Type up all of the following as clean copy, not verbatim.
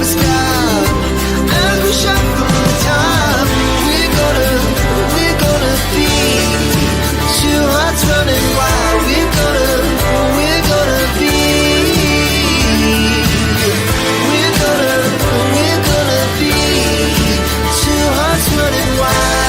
never stop. As we shuffle time, we're gonna be two hearts running wild. We're gonna be. We're gonna be two hearts running wild.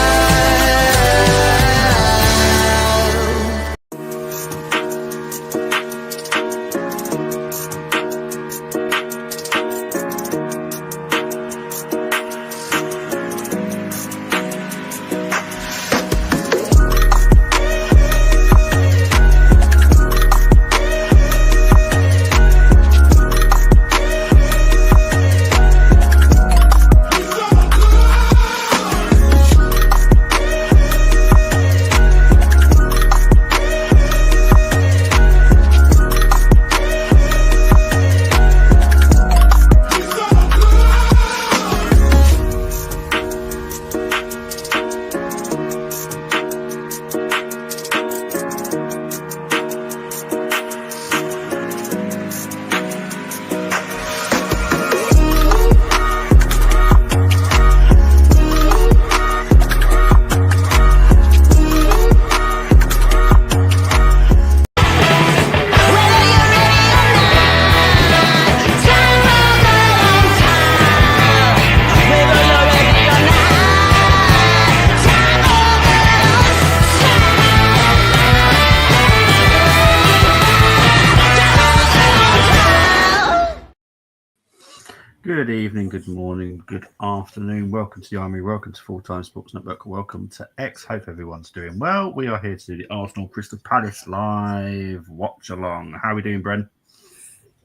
Good evening, good morning, good afternoon. Welcome to the Army. Welcome to Full Time Sports Network. Welcome to X. Hope everyone's doing well. We are here to do the Arsenal Crystal Palace live watch along. How are we doing, Bren?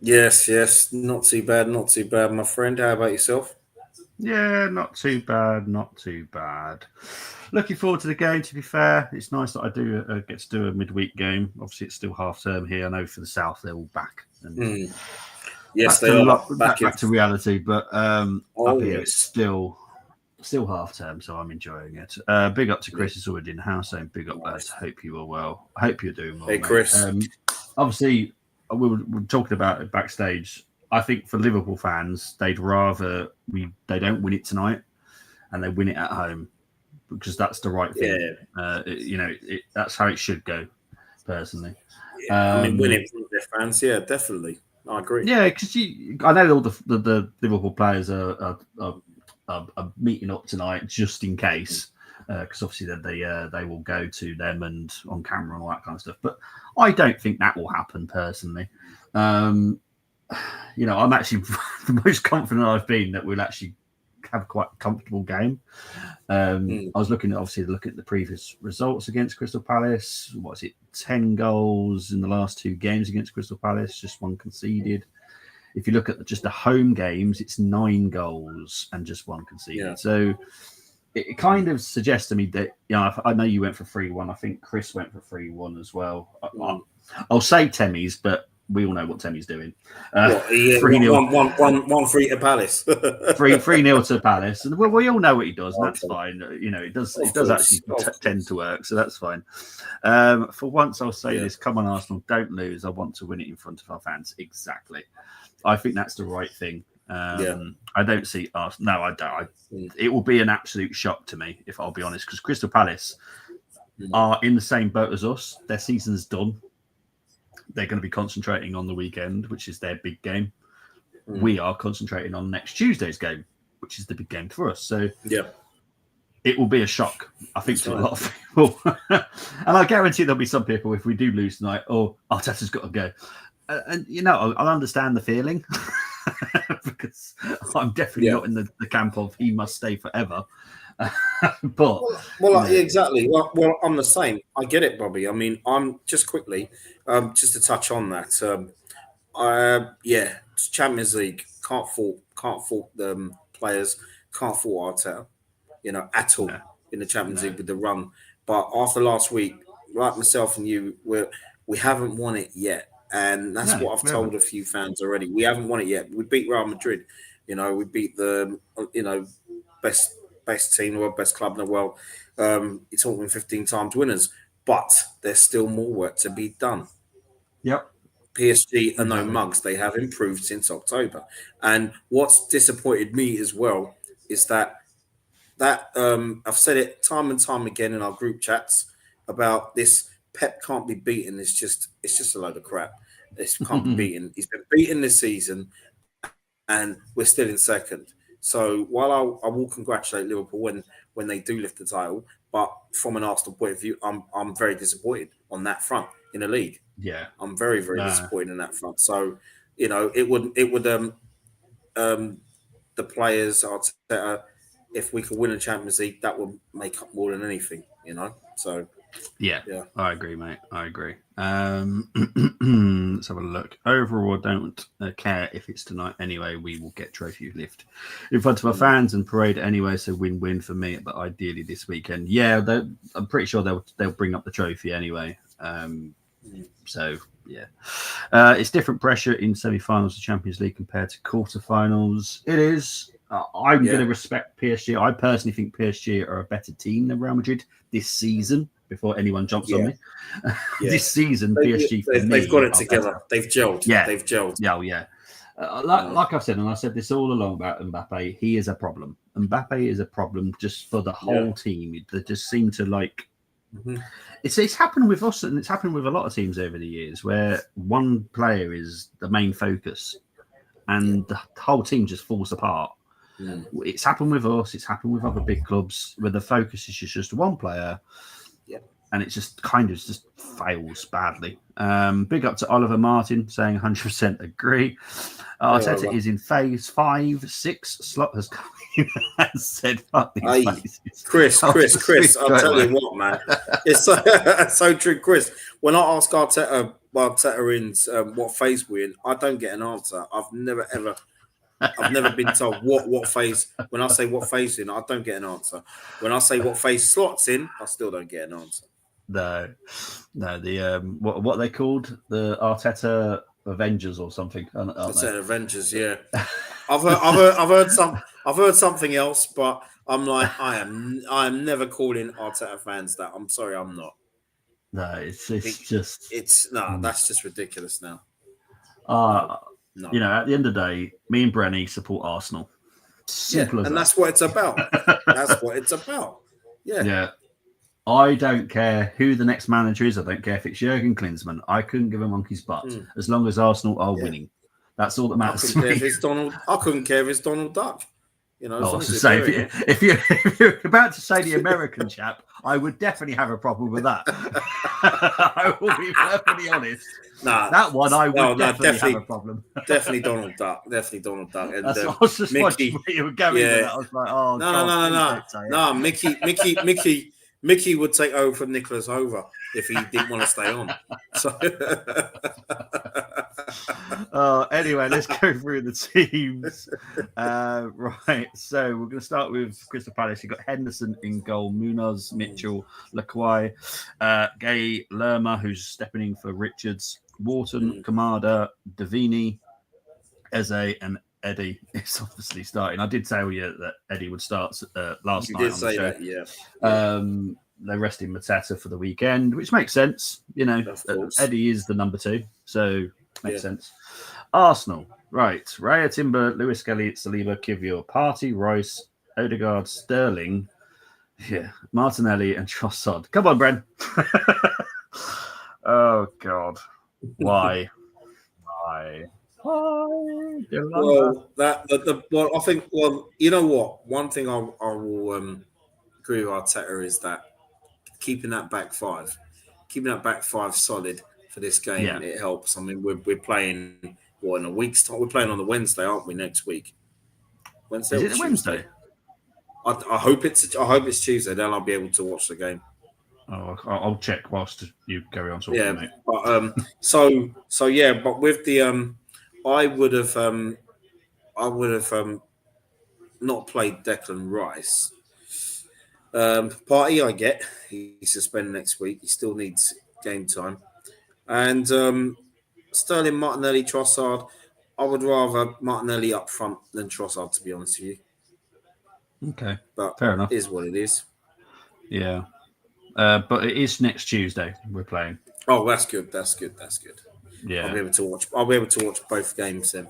Yes. Not too bad, my friend. How about yourself? Yeah, not too bad. Looking forward to the game, to be fair. It's nice that I do get to do a midweek game. Obviously, it's still half term here. I know for the South, they're all back. And yes, they are back to reality, but up here yes. it's still half term, so I'm enjoying it. Big up to Chris, is already in the house, saying big up, lads. Hope you are well. Hope you're doing well. Hey, Chris. Obviously, we were talking about it backstage. I think for Liverpool fans, they'd rather they don't win it tonight and they win it at home, because that's the right thing. Yeah. That's how it should go, personally. Yeah, win it for their fans. Yeah, definitely. I agree. Yeah, because I know all the Liverpool players are meeting up tonight just in case, because obviously they will go to them and on camera and all that kind of stuff. But I don't think that will happen personally. I'm actually the most confident I've been that we'll actually have quite a comfortable game. I was looking at the previous results against Crystal Palace. What is it? 10 goals in the last two games against Crystal Palace, just one conceded. If you look at just the home games, it's 9 goals and just one conceded. Yeah. So it kind of suggests to me that, I know you went for 3-1. I think Chris went for 3-1 as well. I'll say Temmie's, but we all know what Temmie's doing. 3-0. 1-3 to Palace. 3-0 to Palace. And we all know what he does, and that's fine. It does actually tend to work, so that's fine. For once, I'll say this. Come on, Arsenal, don't lose. I want to win it in front of our fans. Exactly. I think that's the right thing. I don't see Arsenal. No, I don't. It will be an absolute shock to me, if I'll be honest, because Crystal Palace are in the same boat as us. Their season's done. They're going to be concentrating on the weekend, which is their big game. We are concentrating on next Tuesday's game, which is the big game for us. So it will be a shock, I think, to a lot of people. And I guarantee there'll be some people, if we do lose tonight, Arteta's got to go. And, I'll understand the feeling because I'm definitely not in the camp of he must stay forever. But exactly. Well, I'm the same. I get it, Bobby. I'm just quickly, just to touch on that. Champions League can't fault the players, can't fault Arteta, at all in the Champions League with the run. But after last week, like myself and you, we haven't won it yet, and that's what I've told a few fans already. We haven't won it yet. We beat Real Madrid. We beat the best team in the world, best club in the world. It's all been 15 times winners, but there's still more work to be done. Yep. PSG are no Exactly. mugs. They have improved since October. And what's disappointed me as well is that I've said it time and time again in our group chats about this. Pep can't be beaten. It's just a load of crap. This can't be beaten. He's been beaten this season, and we're still in second. So while I will congratulate Liverpool when they do lift the title, but from an Arsenal point of view, I'm very disappointed on that front in the league. Yeah. I'm very very No. disappointed in that front. So it would the players Arteta, if we could win a Champions League, that would make up more than anything. So Yeah, yeah. I agree, mate. I agree. Let's have a look. Overall, I don't care if it's tonight anyway. We will get trophy lift in front of our fans and parade anyway. So win-win for me. But ideally this weekend, yeah, I'm pretty sure they'll bring up the trophy anyway. So yeah, it's different pressure in semi-finals of Champions League compared to quarter-finals. It is. I'm going to respect PSG. I personally think PSG are a better team than Real Madrid this season. Before anyone jumps on me, this season PSG they've got it together. Better. They've gelled. Yeah, they've gelled. Yeah. Like I've said, and I said this all along about Mbappe, he is a problem. Mbappe is a problem just for the whole team. They just seem to like. Mm-hmm. It's happened with us, and it's happened with a lot of teams over the years, where one player is the main focus, and the whole team just falls apart. Mm. It's happened with us. It's happened with other big clubs where the focus is just one player. And it just kind of just fails badly. Big up to Oliver Martin saying 100% agree. Arteta is in phase 5, 6. Slot has come in and said, fuck these faces. Chris, I'll tell you what, man. It's so true, Chris. When I ask Arteta what phase we're in, I don't get an answer. I've never been told what phase. When I say what phase in, I don't get an answer. When I say what phase Slot's in, I still don't get an answer. No. The what they called the Arteta Avengers or something. Arteta Avengers, yeah. I've heard something else, but I'm like, I am never calling Arteta fans that. I'm sorry, I'm not. No, that's just ridiculous now. No. You know, at the end of the day, me and Brenny support Arsenal. Simple as that. That's what it's about. That's what it's about. Yeah. I don't care who the next manager is. I don't care if it's Jurgen Klinsmann. I couldn't give a monkey's butt as long as Arsenal are winning. That's all that matters to me. I couldn't care if it's Donald Duck. If you're about to say the American chap, I would definitely have a problem with that. I will be perfectly honest. That one I would definitely have a problem. Definitely Donald Duck. And, that's what I was just watching where you were going with that. I was like, oh, no. Mickey would take over from Nicholas Hover if he didn't want to stay on. So. Anyway, let's go through the teams. Right, so we're going to start with Crystal Palace. You've got Henderson in goal, Munoz, Mitchell, Lakwai, Gay Lerma, who's stepping in for Richards, Wharton, Kamada, Davini, Eze, and Eddie is obviously starting. I did tell you that Eddie would start last night. You did say that, yeah. They're resting Matata for the weekend, which makes sense. You know, Eddie is the number 2, so makes sense. Arsenal, right. Raya, Timber, Lewis Kelly, Saliba, Kivior, Partey, Royce, Odegaard, Sterling, Martinelli, and Trossard. Come on, Bren. Oh, God. Why? Well, I think. Well, you know what? One thing I will agree with Arteta is that keeping that back five solid for this game, it helps. I mean, we're playing in a week's time. We're playing on the Wednesday, aren't we? Next week. Wednesday. Is it Wednesday? I hope it's Tuesday. Then I'll be able to watch the game. Oh, I'll check whilst you carry on talking. Mate. But but with the I would have not played Declan Rice. Partey, I get he's suspended next week. He still needs game time, and Sterling, Martinelli, Trossard. I would rather Martinelli up front than Trossard, to be honest with you. Okay, but fair enough. It is what it is. Yeah, but it is next Tuesday we're playing. Oh, that's good. Yeah. I'll be able to watch. I'll be able to watch both games then.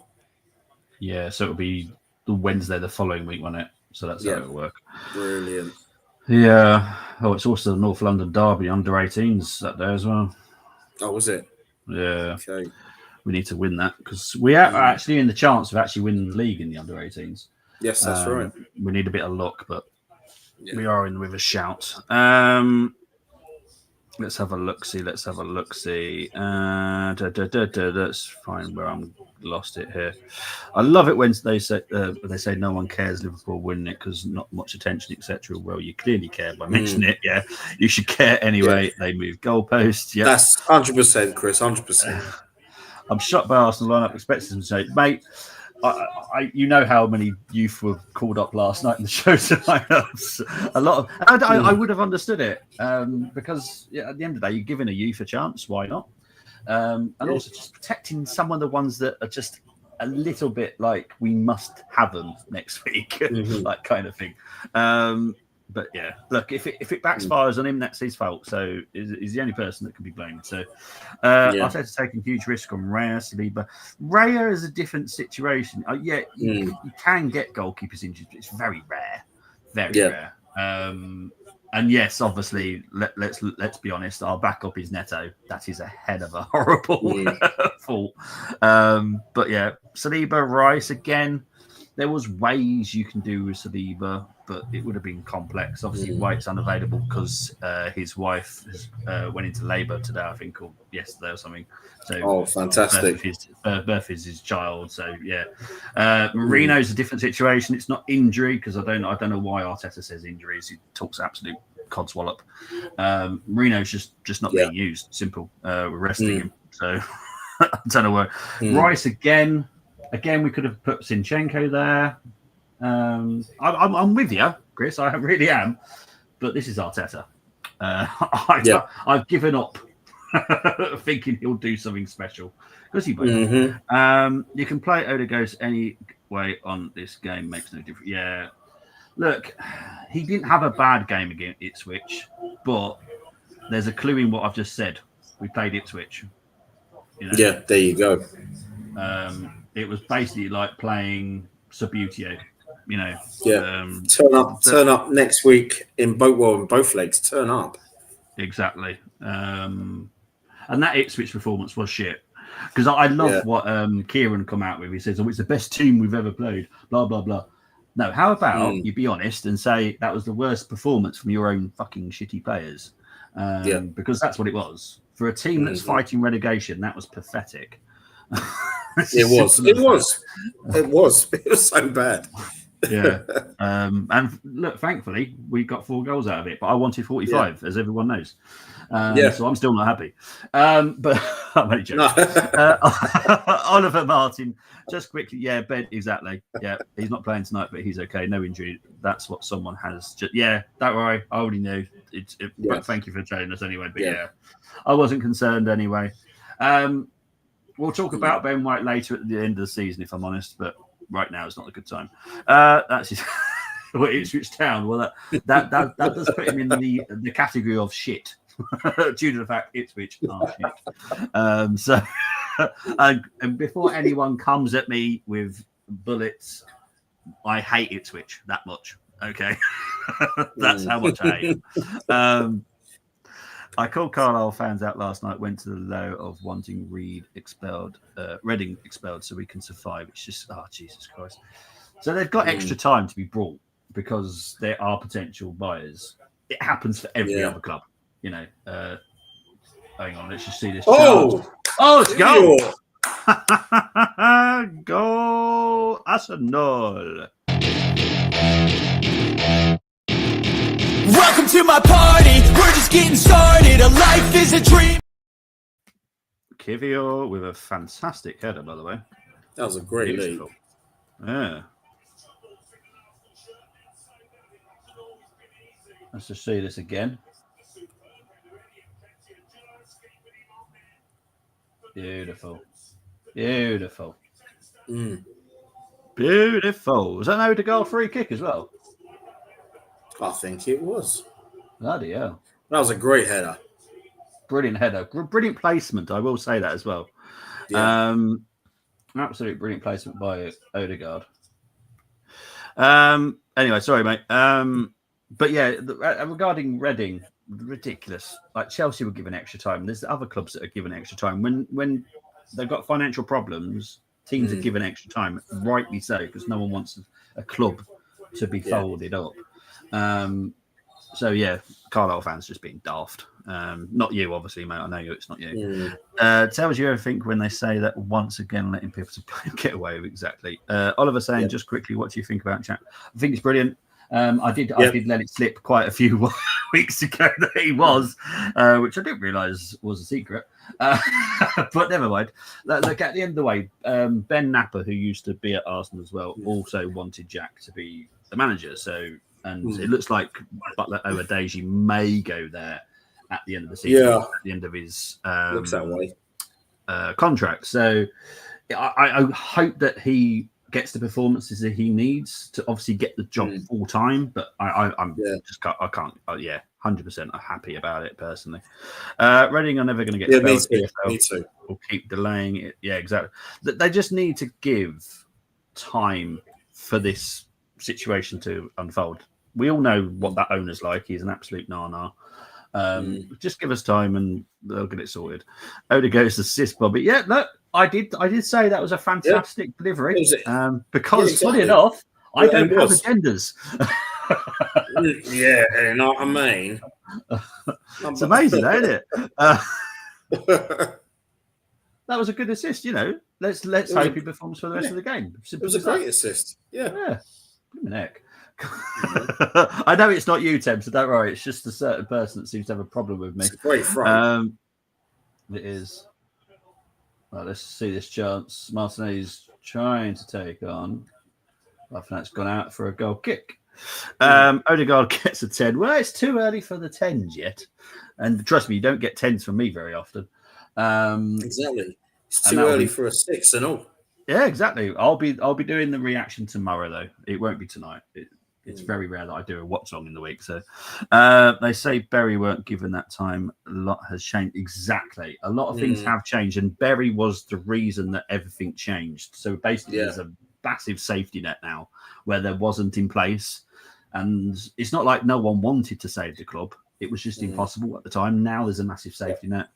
Yeah, so it'll be the Wednesday the following week, won't it? So that's how it'll work. Brilliant. Yeah. Oh, it's also the North London Derby under 18s that day as well. Oh, was it? Yeah. Okay. We need to win that because we are actually in the chance of actually winning the league in the under 18s. Yes, that's right. We need a bit of luck, but we are in with a shout. Let's have a look-see. That's fine where I'm lost it here. I love it when they say no one cares Liverpool winning it because not much attention, etc. Well, you clearly care by mentioning it. Yeah, you should care anyway. They move goalposts. Yeah, that's 100%, Chris. 100%. I'm shocked by Arsenal lineup. Expected them to say, mate. You know how many youth were called up last night in the chosen lineups. A lot of, I would have understood it because at the end of the day, you're giving a youth a chance. Why not? And also just protecting some of the ones that are just a little bit like we must have them next week, like kind of thing. But yeah, look, if it backfires on him, that's his fault. So he's the only person that can be blamed. So Arteta's taking huge risk on Raya, Saliba. Raya is a different situation. You can get goalkeepers injured, but it's very rare, very rare. And yes, obviously, let's be honest. Our backup is Neto. That is a head of a horrible fault. But yeah, Saliba, Rice again. There was ways you can do with Saliba, but it would have been complex. Obviously, White's unavailable because his wife went into labour today, I think, or yesterday or something. So, fantastic! Birth is his child. So, yeah, Marino's a different situation. It's not injury because I don't know why Arteta says injuries. He talks absolute codswallop. Marino's just not being used. Simple. We're resting him. So I don't know why. Rice again. Again, we could have put Zinchenko there. I'm with you, Chris. I really am. But this is Arteta. I've given up thinking he'll do something special because he won't. You can play Odegaard any way on this game. Makes no difference. Yeah. Look, he didn't have a bad game against Ipswich, but there's a clue in what I've just said. We played Ipswich. You know? Yeah, there you go. It was basically like playing Subutio, you know. Turn up next week in both legs. Turn up. Exactly. And that Ipswich performance was shit. Because I love what Kieran come out with. He says, it's the best team we've ever played, blah, blah, blah. No, how about you be honest and say that was the worst performance from your own fucking shitty players? Because that's what it was. For a team that's fighting relegation, that was pathetic. It was so bad. And look, thankfully we got 4 goals out of it, but I wanted 45 as everyone knows. So I'm still not happy, but I'm only joking. Oliver Martin, just quickly, Ben, exactly, he's not playing tonight, but he's okay, no injury. That's what someone has don't worry, I already knew but thank you for telling us anyway. But I wasn't concerned anyway. We'll talk about Ben White later at the end of the season, if I'm honest, but right now it's not a good time. That's his Ipswich Town. Well, that does put him in the category of shit, due to the fact Ipswich are shit. So, and before anyone comes at me with bullets, I hate Ipswich that much. Okay, that's how much I hate him. I called Carlisle fans out last night, went to the low of wanting Reading expelled, so we can survive. It's just, Jesus Christ. So they've got extra time to be brought because there are potential buyers. It happens for every other club, you know. Hang on, let's just see this. Let's go! Go Arsenal! Welcome to my party, we're just getting started, a life is a dream. Kivio with a fantastic header, by the way. That was a great lead. Yeah. Let's just see this again. Beautiful. Beautiful. Beautiful. Was that an Odegaard free kick as well? I think it was. Bloody hell. That was a great header. Brilliant header. Brilliant placement. I will say that as well. Yeah. Absolute brilliant placement by Odegaard. Anyway, sorry, mate. But yeah, regarding Reading, ridiculous. Like Chelsea were given extra time. There's other clubs that are given extra time when they've got financial problems. Teams are given extra time, rightly so, because no one wants a club to be folded up. So yeah, Carlisle fans just being daft. Not you, obviously, mate. I know you. It's not you. Tells you everything when they say that once again letting people to get away with exactly. Oliver saying just quickly, what do you think about chat? I think it's brilliant. I did let it slip quite a few weeks ago that he was, which I didn't realise was a secret. But never mind. Look, at the end of the way, Ben Napper, who used to be at Arsenal as well, also wanted Jack to be the manager. So, and it looks like Butler Owadeji may go there at the end of the season, at the end of his looks that way. Contract. So, I hope that he gets the performances that he needs to obviously get the job full time. But I can't. 100% happy about it personally. Reading are never going to get me too. We'll keep delaying it. Yeah, exactly. They just need to give time for this situation to unfold. We all know what that owner's like. He's an absolute na-na. Just give us time and they'll get it sorted. Odegaard's assist, Bobby. Yeah, look, I did say that was a fantastic delivery. Because funny enough, I don't have agendas. Yeah, you know what I mean? It's amazing, isn't it? That was a good assist, you know. Let's hope he performs for the rest of the game. It was a great assist. Yeah. Heck. I know it's not you, Tim, so don't worry. It's just a certain person that seems to have a problem with me. It's a great front. It is. Well, let's see this chance. Martinez trying to take on. I think that's gone out for a goal kick. Odegaard gets a 10. Well, it's too early for the 10s yet. And trust me, you don't get 10s from me very often. Exactly. It's too early for a 6 and all. Yeah, exactly. I'll be doing the reaction tomorrow, though. It won't be tonight. It's very rare that I do a watch-along in the week. So they say Berry weren't given that time. A lot has changed. Exactly. A lot of things have changed, and Berry was the reason that everything changed. So basically, there's a massive safety net now where there wasn't in place. And it's not like no one wanted to save the club. It was just impossible at the time. Now there's a massive safety net.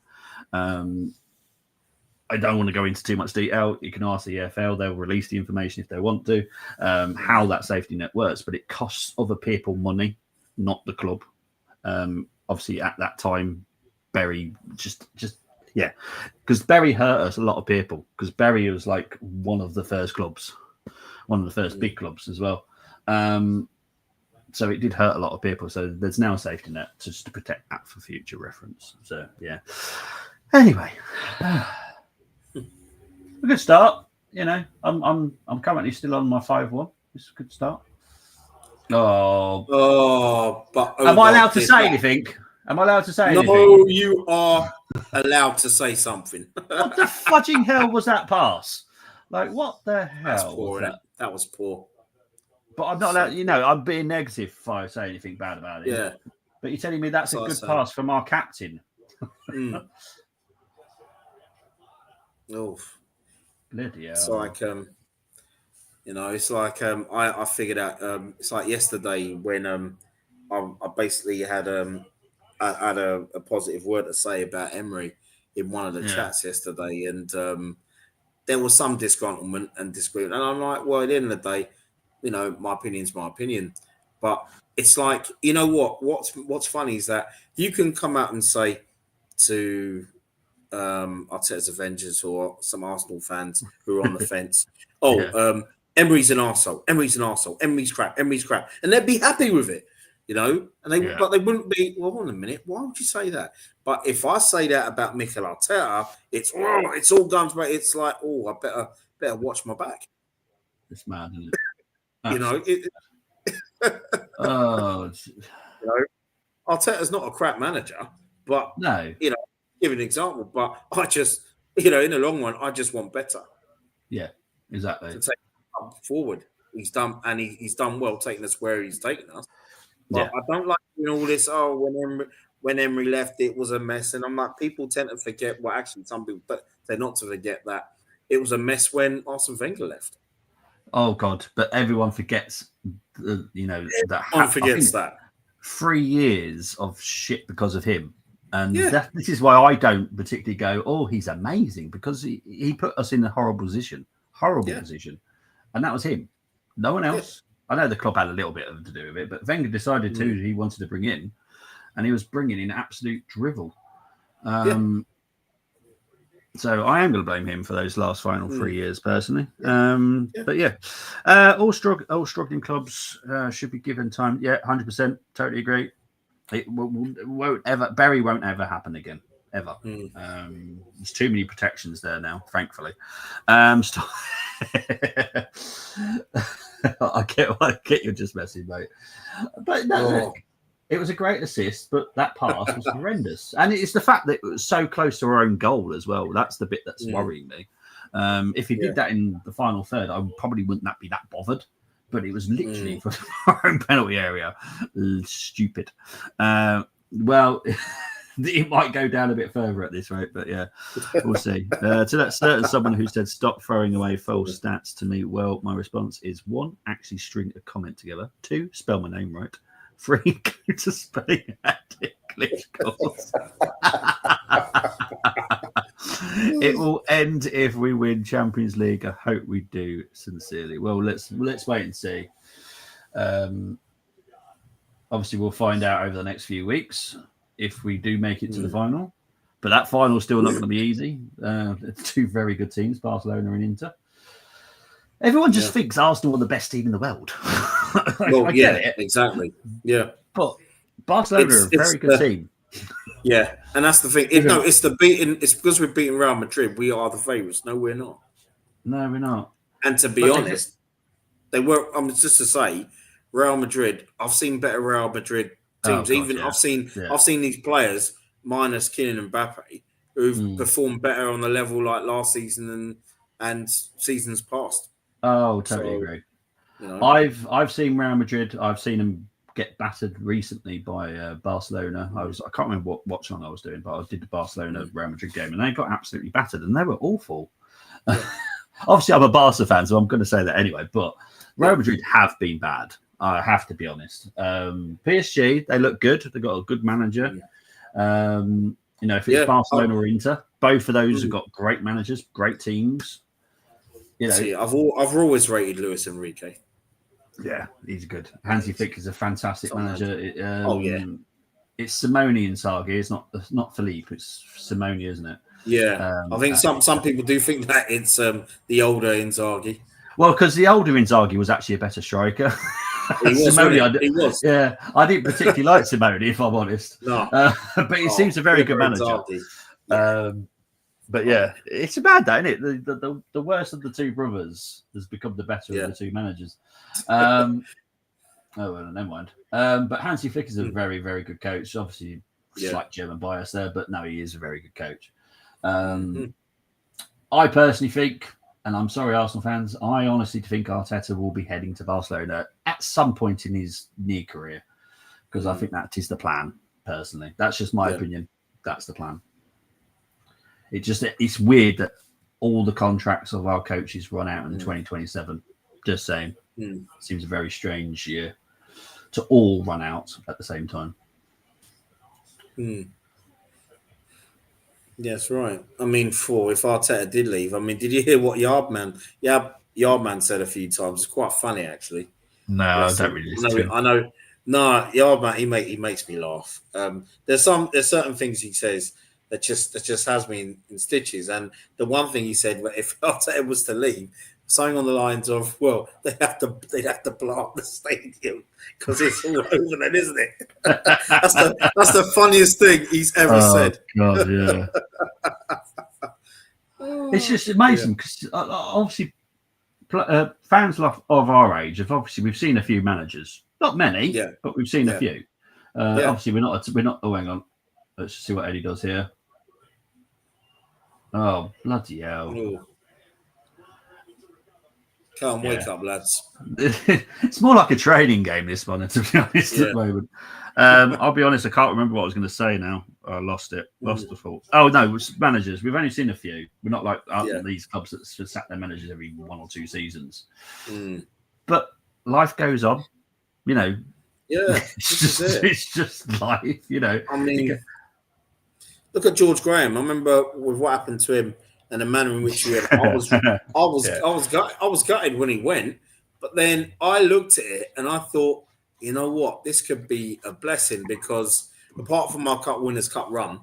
I don't want to go into too much detail. You can ask the EFL. They'll release the information if they want to, how that safety net works. But it costs other people money, not the club. Obviously, at that time, Berry because Berry hurt us, a lot of people, because Berry was like one of the first clubs, one of the first big clubs as well. So it did hurt a lot of people. So there's now a safety net just to protect that for future reference. So, yeah. Anyway. A good start, you know. I'm currently still on my 5-1. It's a good start. But am I allowed to say anything? Am I allowed to say anything? No, you are allowed to say something. What the fudging hell was that pass? Like, what the hell? That's poor, was that? That was poor. But I'm not allowed. You know, I'm being negative if I say anything bad about it. Yeah. But you're telling me that's a good pass from our captain. Oof. Bloody hell. It's like you know, it's like I figured out it's like yesterday when I basically had I had a positive word to say about Emery in one of the chats yesterday, and there was some disgruntlement and disagreement, and I'm like, well, at the end of the day, you know, my opinion's my opinion, but it's like, you know what's funny is that you can come out and say to Arteta's Avengers or some Arsenal fans who are on the fence, Emery's an arsehole, Emery's crap, and they'd be happy with it, you know, and but they wouldn't be, well, hold on a minute, why would you say that? But if I say that about Mikel Arteta, it's all guns, but it's like, I better watch my back. It's mad, isn't it? You know, you know, Arteta's not a crap manager, but no, you know, give an example, but I just, you know, in the long run, I just want better. Yeah, exactly. To take forward, he's done, and he's done well taking us where he's taken us. But I don't like doing all this. When Emery left, it was a mess, and I'm like, people tend to forget. Well, actually, some people They're not to forget that it was a mess when Arsene Wenger left. Oh God! But everyone forgets, that Everyone I forgets think that. 3 years of shit because of him. And Yeah. this is why I don't particularly go, oh, he's amazing, because he put us in a horrible position. And that was him. No one else. I know the club had a little bit to do with it, but Wenger decided he wanted to bring in, and he was bringing in absolute drivel. So I am going to blame him for those last final 3 years personally. But yeah, all struggling clubs should be given time. Yeah, 100%. Totally agree. It won't ever. Bury won't ever happen again. Ever. There's too many protections there now, thankfully. I get you're just messing, mate. But no, it was a great assist, but that pass was horrendous. And it's the fact that it was so close to our own goal as well. That's the bit that's worrying me. If he did that in the final third, I probably wouldn't be that bothered. But it was literally from our own penalty area. Stupid. Well, it might go down a bit further at this rate, but yeah, we'll see. To that certain someone who said, stop throwing away false stats to me, well, my response is 1, actually string a comment together. 2, spell my name right. 3, go to spelling at English course. It will end if we win Champions League. I hope we do, sincerely. Well, let's wait and see. Obviously, we'll find out over the next few weeks if we do make it to the final. But that final is still not going to be easy. Two very good teams, Barcelona and Inter. Everyone just thinks Arsenal are the best team in the world. I get it. Exactly. Yeah. But Barcelona are a very good team. Yeah, and that's the thing. It's because we're beating Real Madrid. We are the favourites. No, we're not. No, we're not. And to be honest, they were. Just to say, Real Madrid. I've seen better Real Madrid teams. I've seen these players minus Kylian Mbappe who've performed better on the level like last season and seasons past. Oh, totally agree. I've seen Real Madrid. I've seen them get battered recently by Barcelona. I can't remember what Watchalong I was doing, but I did the Barcelona Real Madrid game, and they got absolutely battered, and they were awful. Obviously, I'm a Barca fan, so I'm going to say that anyway. But Real Madrid have been bad. I have to be honest. PSG, they look good. They've got a good manager. If it's Barcelona or Inter, both of those have got great managers, great teams. I've always rated Luis Enrique. Yeah, he's good. Hansi Flick is a fantastic manager. It's Simone Inzaghi. It's not Philippe. It's Simone, isn't it? Yeah, I think some people do think that it's the older Inzaghi. Well, because the older Inzaghi was actually a better striker. He was. Yeah, I didn't particularly like Simone, if I'm honest. No, but he seems a very good manager. But yeah, it's a bad day, isn't it? The worst of the two brothers has become the better of the two managers. Oh, well, never mind. But Hansi Flick is a very, very good coach. Obviously, slight German bias there, but no, he is a very good coach. I personally think, and I'm sorry, Arsenal fans, I honestly think Arteta will be heading to Barcelona at some point in his near career, because I think that is the plan, personally. That's just my opinion. That's the plan. It's weird that all the contracts of our coaches run out in 2027. Just saying. Seems a very strange year to all run out at the same time. Yes, right. I mean, if Arteta did leave, did you hear what Yardman said a few times? It's quite funny, actually. No, I don't really listen to him. I know. No, Yardman, he makes me laugh. There's certain things he says that just has me in stitches. And the one thing he said, if Arteta was to leave, something on the lines of, well, they'd have to blow up the stadium because it's all over then, isn't it? That's the funniest thing he's ever said. God, yeah. It's just amazing because obviously fans of our age we've seen a few managers, not many, but we've seen a few. Obviously, we're not. Oh, hang on. Let's see what Eddie does here. Oh, bloody hell. Come on, wake up, lads. It's more like a training game, this one, to be honest, at the moment. I'll be honest, I can't remember what I was going to say now. I lost it. Lost the thought. Oh, no, it's managers. We've only seen a few. We're not like these clubs that just sack their managers every 1 or 2 seasons. But life goes on, you know. Yeah, it's just life, you know. I mean, look at George Graham. I remember with what happened to him and the manner in which he went. I was gutted when he went, but then I looked at it and I thought, you know what, this could be a blessing because apart from our Winners' Cup run,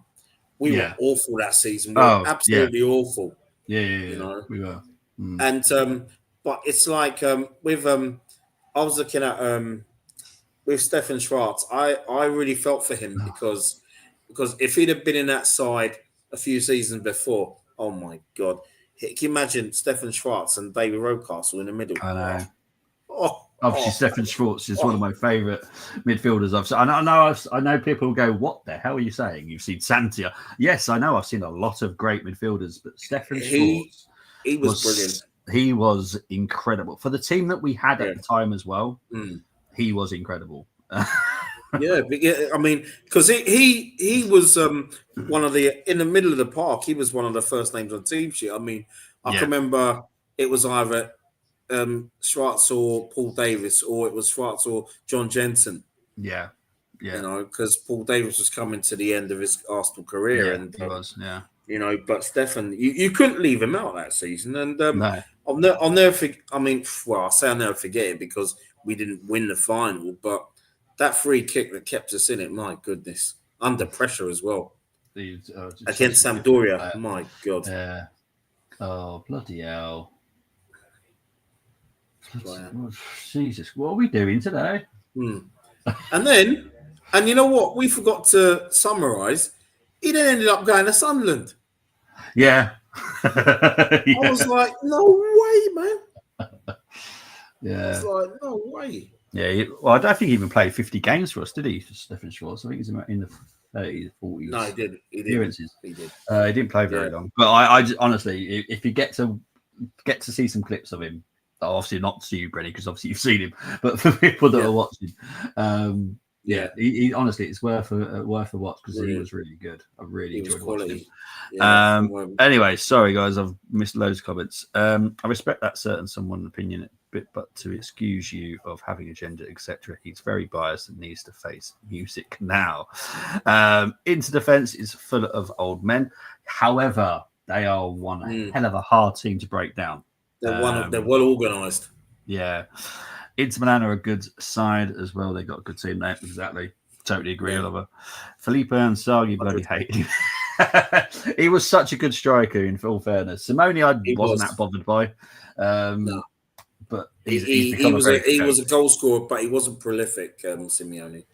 we were awful that season. We were absolutely awful. Yeah, you know, we were. And but it's like with I was looking at with Stefan Schwarz. I really felt for him because if he'd have been in that side a few seasons before, oh my God, can you imagine Stefan Schwarz and David Rocastle in the middle? I know. Obviously, Stefan Schwarz is one of my favourite midfielders. I know people go, "What the hell are you saying?" You've seen Santia. Yes, I know. I've seen a lot of great midfielders, but Stefan Schwarz, he was brilliant. He was incredible for the team that we had at the time as well. He was incredible. Yeah, I mean, because he was one of the in the middle of the park. He was one of the first names on team sheet. I mean, I can remember it was either Schwarz or Paul Davis, or it was Schwarz or John Jensen. Yeah. You know, because Paul Davis was coming to the end of his Arsenal career, and he was. Yeah. You know, but Stefan, you couldn't leave him out that season, and no. I'll never forget. I mean, well, I say I'll never forget it because we didn't win the final, but that free kick that kept us in it, my goodness, under pressure as well. Against Sampdoria, my God. Yeah. Oh, bloody hell. Jesus, what are we doing today? And you know what? We forgot to summarise. He then ended up going to Sunderland. Yeah. I was like, no way, man. Yeah. I was like, no way. Yeah. Well, I don't think he even played 50 games for us, did he, Stefan Schwarz? I think he's in the 30s, 40s. No, he did. He did. He didn't play very long. But I just, honestly, if you get to see some clips of him, obviously not to you, Brenny, because obviously you've seen him, but for people that are watching, he honestly, it's worth a watch because he was really good. I really enjoyed watching him. Anyway, sorry guys, I've missed loads of comments. I respect that certain someone's opinion a bit, but to excuse you of having a gender, etc., he's very biased and needs to face music now. Into Defence is full of old men. However, they are one hell of a hard team to break down. They're well organised. Yeah. Inter Milan are a good side as well. They got a good team there. Exactly. Totally agree, Oliver. Felipe Ansagi, bloody hate him. He was such a good striker, in full fairness. Simone, I wasn't that bothered by. No. But he was a goal scorer, but he wasn't prolific, Simeone.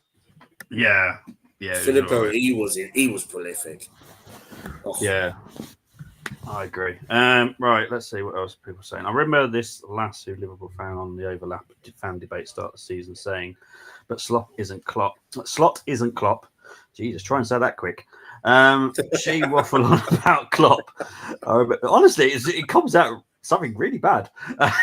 Yeah. Filippo, he was prolific. Oh. Yeah. I agree. Right, let's see what else people are saying. I remember this lasso Liverpool fan on the Overlap fan debate start of the season saying, but Slot isn't Klopp. Slot isn't Klopp. Jesus, try and say that quick. She waffle on about Klopp. Honestly, it comes out something really bad. I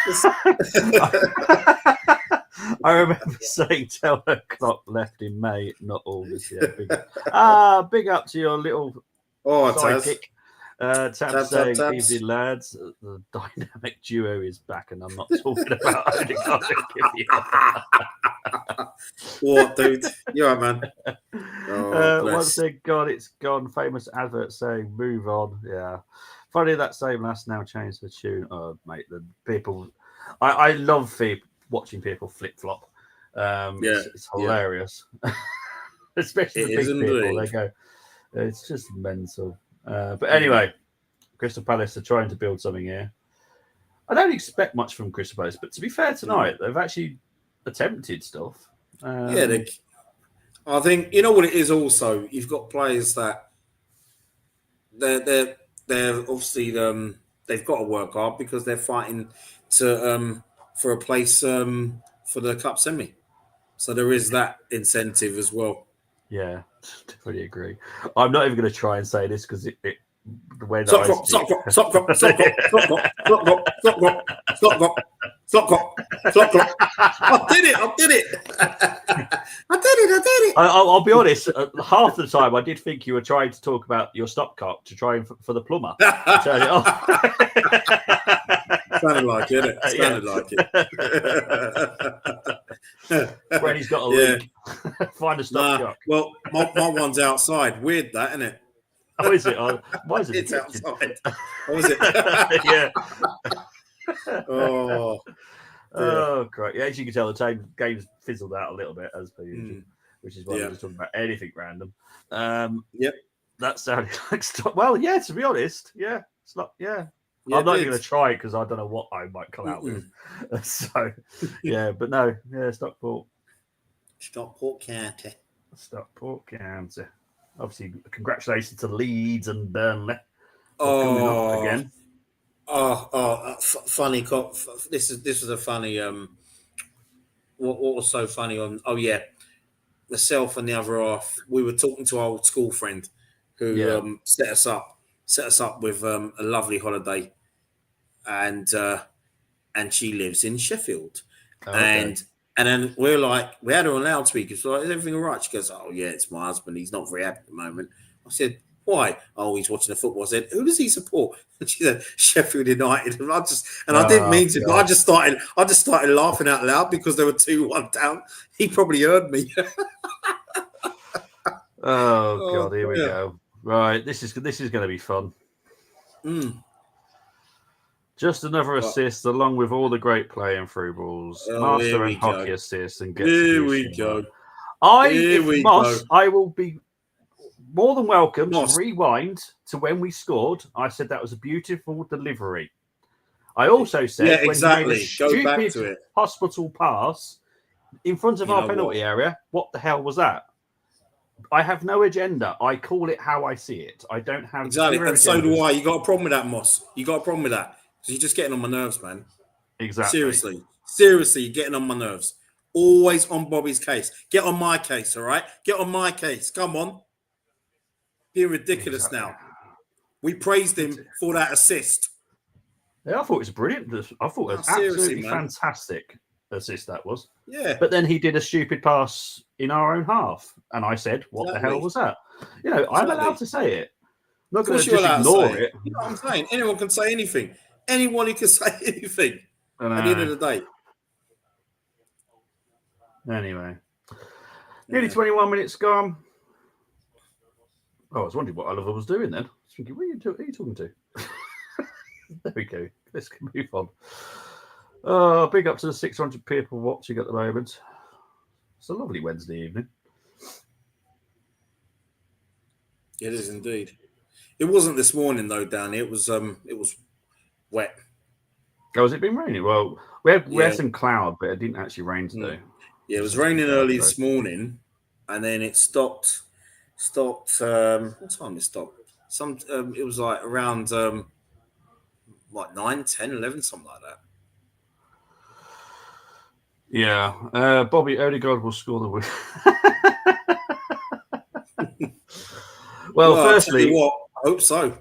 remember saying, tell her Klopp left in May, not August. Yeah, big up to your little sidekick. Tab saying, evening lads, the dynamic duo is back, and I'm not talking about Odegaard. What, dude? You're right, man. Once they're gone, it's gone. Famous advert saying, move on. Yeah. Funny that same last now changed the tune. Oh, mate, the people. I love watching people flip flop. It's hilarious. Especially the big people. They go, it's just mental. But anyway, Crystal Palace are trying to build something here. I don't expect much from Crystal Palace, but to be fair tonight, they've actually attempted stuff. I think you know what it is. Also, you've got players that they're obviously they've got to work hard because they're fighting to for a place for the cup semi. So there is that incentive as well. Yeah, definitely agree. I'm not even going to try and say this because the way that Flop clock. Flop clock. I did it. I did it. I did it. I'll be honest. Half the time, I did think you were trying to talk about your stopcock to try and for the plumber. Turn it off. Sounded like it, innit? Sounded like it. When he's got a leak, find a stopcock. Well, my one's outside. Weird, that, isn't it? Oh, is it? Why is it? It's outside. Oh, is it? Yeah. Oh. Oh, great. Yeah, as you can tell, the game's fizzled out a little bit as per usual, which is why we're just talking about anything random. Yep. That sounded like stop. Well, yeah, to be honest, yeah. It's not, yeah. I'm not even going to try it because I don't know what I might come out with. So, yeah, but no, yeah, Stockport. Stockport County. Stockport County. Obviously, congratulations to Leeds and Burnley. Coming up again. Funny. This was a funny. What was so funny on? Oh yeah, myself and the other half. We were talking to our old school friend who set us up with a lovely holiday, and she lives in Sheffield, and then we're like, we had her on loudspeaker. So like, is everything all right? She goes, oh yeah, it's my husband. He's not very happy at the moment. I said, why? Oh, he's watching the football. I said, who does he support? And she said, Sheffield United. And I didn't mean to, but I just started laughing out loud because they were 2-1 down. He probably heard me. Oh God, here we go. Right, this is going to be fun. Just another assist, along with all the great playing through balls, master and hockey assists, and gets. Here we go. I will be more than welcome to rewind to when we scored. I said that was a beautiful delivery. I also said when he made a stupid hospital pass in front of our penalty area. What the hell was that? I have no agenda. I call it how I see it. I don't have exactly, and so do I. You got a problem with that, Moss? You got a problem with that? Because you're just getting on my nerves, man. Exactly. Seriously, you're getting on my nerves. Always on Bobby's case. Get on my case, all right? Get on my case. Come on. Being ridiculous now. We praised him for that assist. Yeah, I thought it was brilliant. I thought it was absolutely fantastic assist that was. Yeah. But then he did a stupid pass in our own half. And I said, what the hell was that? You know, I'm allowed to say it. I'm not going to just ignore it. You know what I'm saying? Anyone can say anything. Anyone can say anything at the end of the day. Anyway. Nearly 21 minutes gone. Oh, I was wondering what Oliver was doing then. I was thinking, who are you talking to? There we go. Let's move on. Oh, big up to the 600 people watching at the moment. It's a lovely Wednesday evening. It is indeed. It wasn't this morning though, Danny. It was wet. Oh, has it been raining? Well, we had some cloud, but it didn't actually rain today. Yeah, it was raining early this morning, and then it stopped. What time it stopped? It was like around 9, 10, 11, something like that. Yeah, Bobby Odegaard will score the win. well, firstly, I hope so.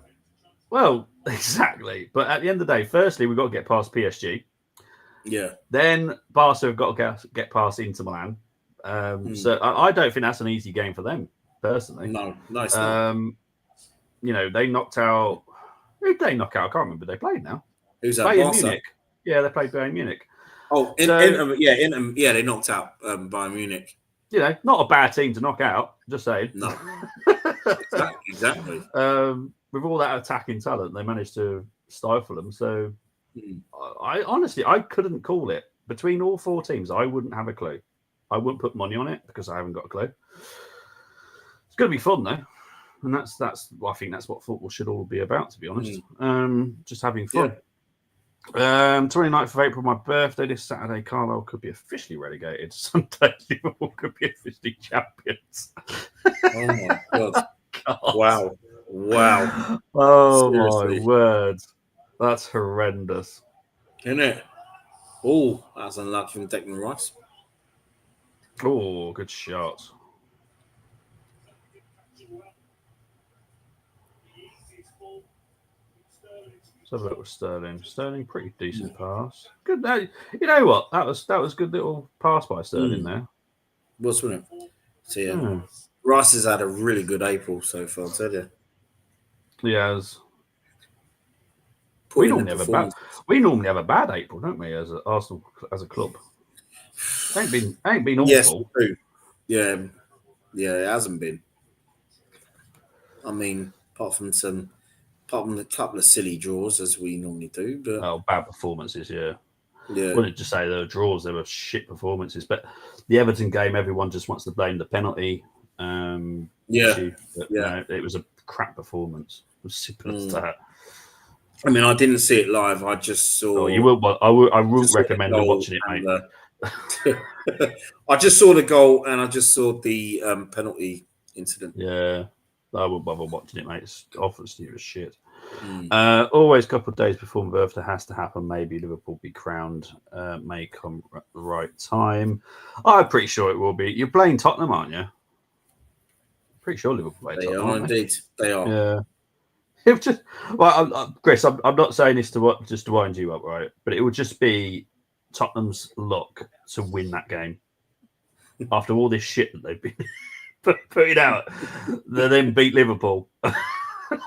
Well, exactly. But at the end of the day, firstly, we've got to get past PSG. Yeah. Then Barca have got to get past Inter Milan. So I don't think that's an easy game for them, personally. No, it's not. You know, they knocked out. Who did they knock out? I can't remember. They played now. Who's that? Bayern Munich. Yeah, they played Bayern Munich. Oh, Inter, they knocked out Bayern Munich. You know, not a bad team to knock out. Just saying. No. Exactly. With all that attacking talent, they managed to stifle them. So, I honestly couldn't call it between all four teams. I wouldn't have a clue. I wouldn't put money on it because I haven't got a clue. It's going to be fun though, and I think that's what football should all be about. To be honest, just having fun. Yeah. 29th of April, my birthday this Saturday. Carlisle could be officially relegated. Sunday, Liverpool could be officially champions. Oh my god! Wow. Oh seriously? My word, that's horrendous, isn't it? Oh, that's unlucky from Declan Rice. Oh, good shot. Let's have a look with Sterling. Sterling, pretty decent pass. Good. You know what? That was good little pass by Sterling there. Wasn't it? So yeah, Hmm. Rice has had a really good April so far. I'll tell you. He has. Put We in the normally performance. have a bad April, don't we? As Arsenal as a club, ain't been Yes, awful. true. Yeah, it hasn't been. I mean, apart from a couple of silly draws as we normally do, but Oh, bad performances, yeah. yeah, Wouldn't just say there were draws; there were shit performances. But the Everton game, everyone just wants to blame the penalty issue. But no, it was a crap performance. It was simple as that. I mean, I didn't see it live. I just saw. Oh, you will. I wouldn't just saw recommend the goal watching it, mate. I just saw the goal and I just saw the penalty incident. Yeah, I wouldn't bother watching it, mate. It's obviously it was shit. Always a couple of days before my birthday has to happen. Maybe Liverpool be crowned. May come at the right time. I'm pretty sure it will be. You're playing Tottenham, aren't you? Pretty sure Liverpool play Tottenham. Are indeed. They are. Yeah. It just, well, Chris, I'm not saying this just to wind you up, right? But it would just be Tottenham's luck to win that game after all this shit that they've been putting out. They then beat Liverpool.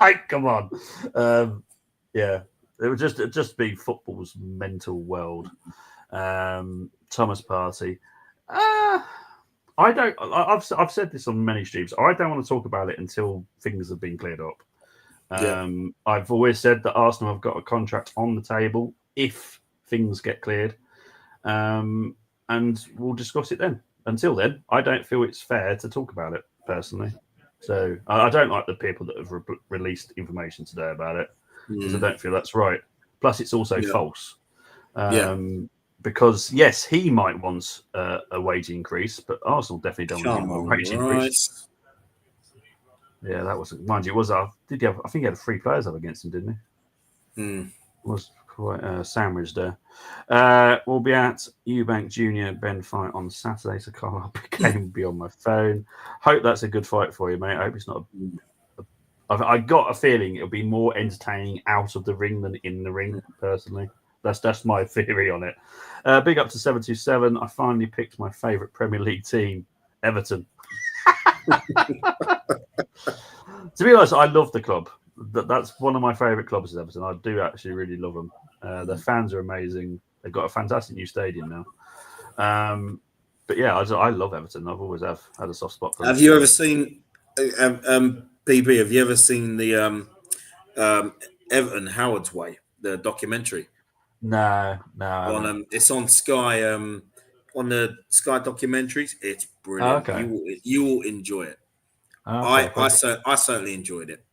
Like, come on, yeah. It would just be football's mental world. Thomas Partey. I've said this on many streams. I don't want to talk about it until things have been cleared up. I've always said that Arsenal have got a contract on the table if things get cleared, and we'll discuss it then. Until then, I don't feel it's fair to talk about it personally. So I don't like the people that have released information today about it because I don't feel that's right. Plus, it's also false. Because yes, he might want a wage increase, but Arsenal definitely don't want a wage increase. Yeah, that was, mind you, it was. Did he have? I think he had 3 players up against him, didn't he? It was quite sandwiched there. We'll be at Eubank Junior Ben fight on Saturday, so Carl game will be on my phone. Hope that's a good fight for you, mate. I hope it's not. I got a feeling it'll be more entertaining out of the ring than in the ring. Personally, that's my theory on it. Big up to 727. I finally picked my favourite Premier League team, Everton. To be honest, I love the club. That's one of my favourite clubs is Everton. I do actually really love them. The fans are amazing. They've got a fantastic new stadium now. But yeah, I love Everton. I've always had a soft spot for them. Have you ever seen PB? Have you ever seen the Everton Howard's Way, the documentary? No. It's on Sky. On the Sky documentaries, it's brilliant. Okay. You will enjoy it. Okay, I certainly enjoyed it.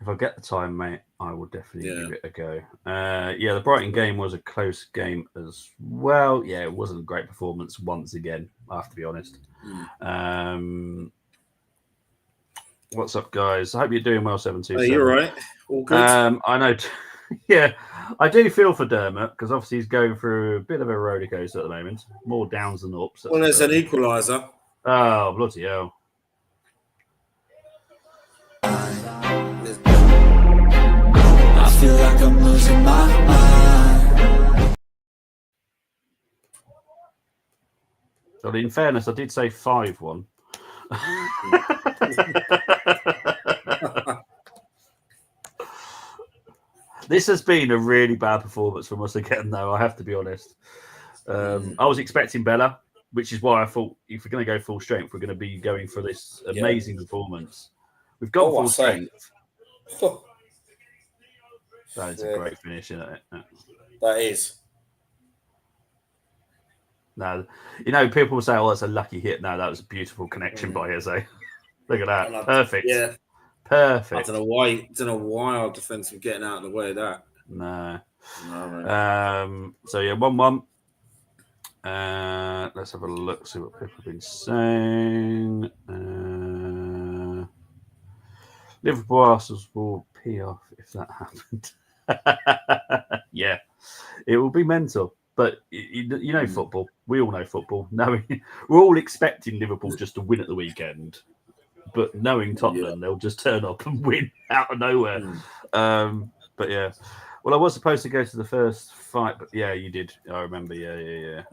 If I get the time, mate, I will definitely give it a go. The Brighton game was a close game as well. Yeah, it wasn't a great performance once again, I have to be honest. What's up, guys? I hope you're doing well, 727. You're right. All good. I know. Yeah, I do feel for Dermot because obviously he's going through a bit of a roller coaster at the moment. More downs than ups. Well, there's an equaliser. Oh, bloody hell. I feel like I'm losing my mind. So in fairness, I did say 5-1. This has been a really bad performance from us again, though, I have to be honest. I was expecting better, which is why I thought if we're going to go full strength, we're going to be going for this amazing performance. We've got full strength. That is a great finish, isn't it? That is. No, people will say, "Oh, that's a lucky hit." No, that was a beautiful connection by Eze. Look at that, perfect. Yeah, perfect. I don't know why our defence were getting out of the way of that. No. Man. So yeah, 1-1. Let's have a look, see what people have been saying. Liverpool Arsenal will pee off if that happened. Yeah, it will be mental. But you know football. We all know football. We're all expecting Liverpool just to win at the weekend. But knowing Tottenham, they'll just turn up and win out of nowhere. But yeah. Well, I was supposed to go to the first fight, but yeah, you did. I remember. Yeah.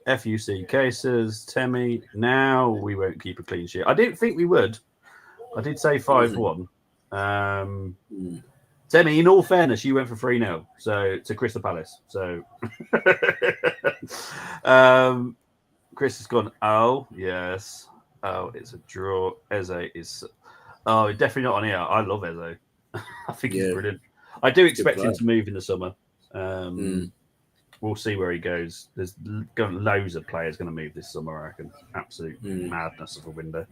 FUC cases, Temi. Now we won't keep a clean sheet. I didn't think we would. I did say 5-1. Temi, in all fairness, you went for 3-0. So to Crystal Palace. So Chris has gone. Oh yes. Oh, it's a draw. Eze is. Oh, definitely not on here. I love Eze. I think he's brilliant. I do expect him to move in the summer. We'll see where he goes. There's loads of players going to move this summer, I reckon. Absolute madness of a window.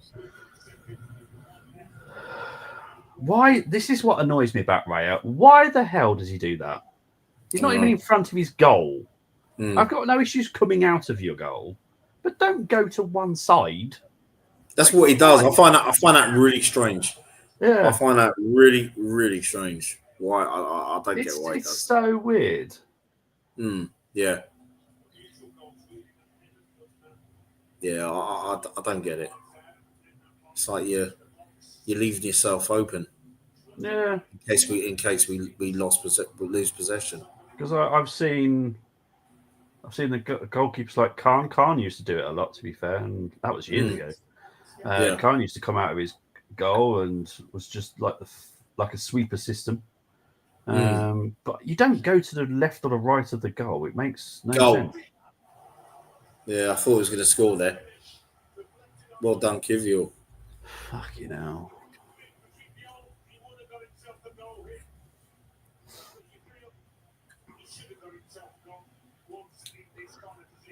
Why? This is what annoys me about Raya. Why the hell does he do that? He's not even in front of his goal. I've got no issues coming out of your goal, but don't go to one side. That's what he does. I find that really strange. Yeah, I find that really, really strange. Why? I don't get why he does. It's so weird. Yeah. Yeah, I don't get it. It's like you're leaving yourself open. Yeah. In case we lose possession. Because I've seen the goalkeepers like Khan. Khan used to do it a lot, to be fair, and that was years ago. Khan used to come out of his goal and was just like a sweeper system. But you don't go to the left or the right of the goal. It makes no sense. Yeah, I thought he was going to score there. Well done, Kivio. Fucking hell.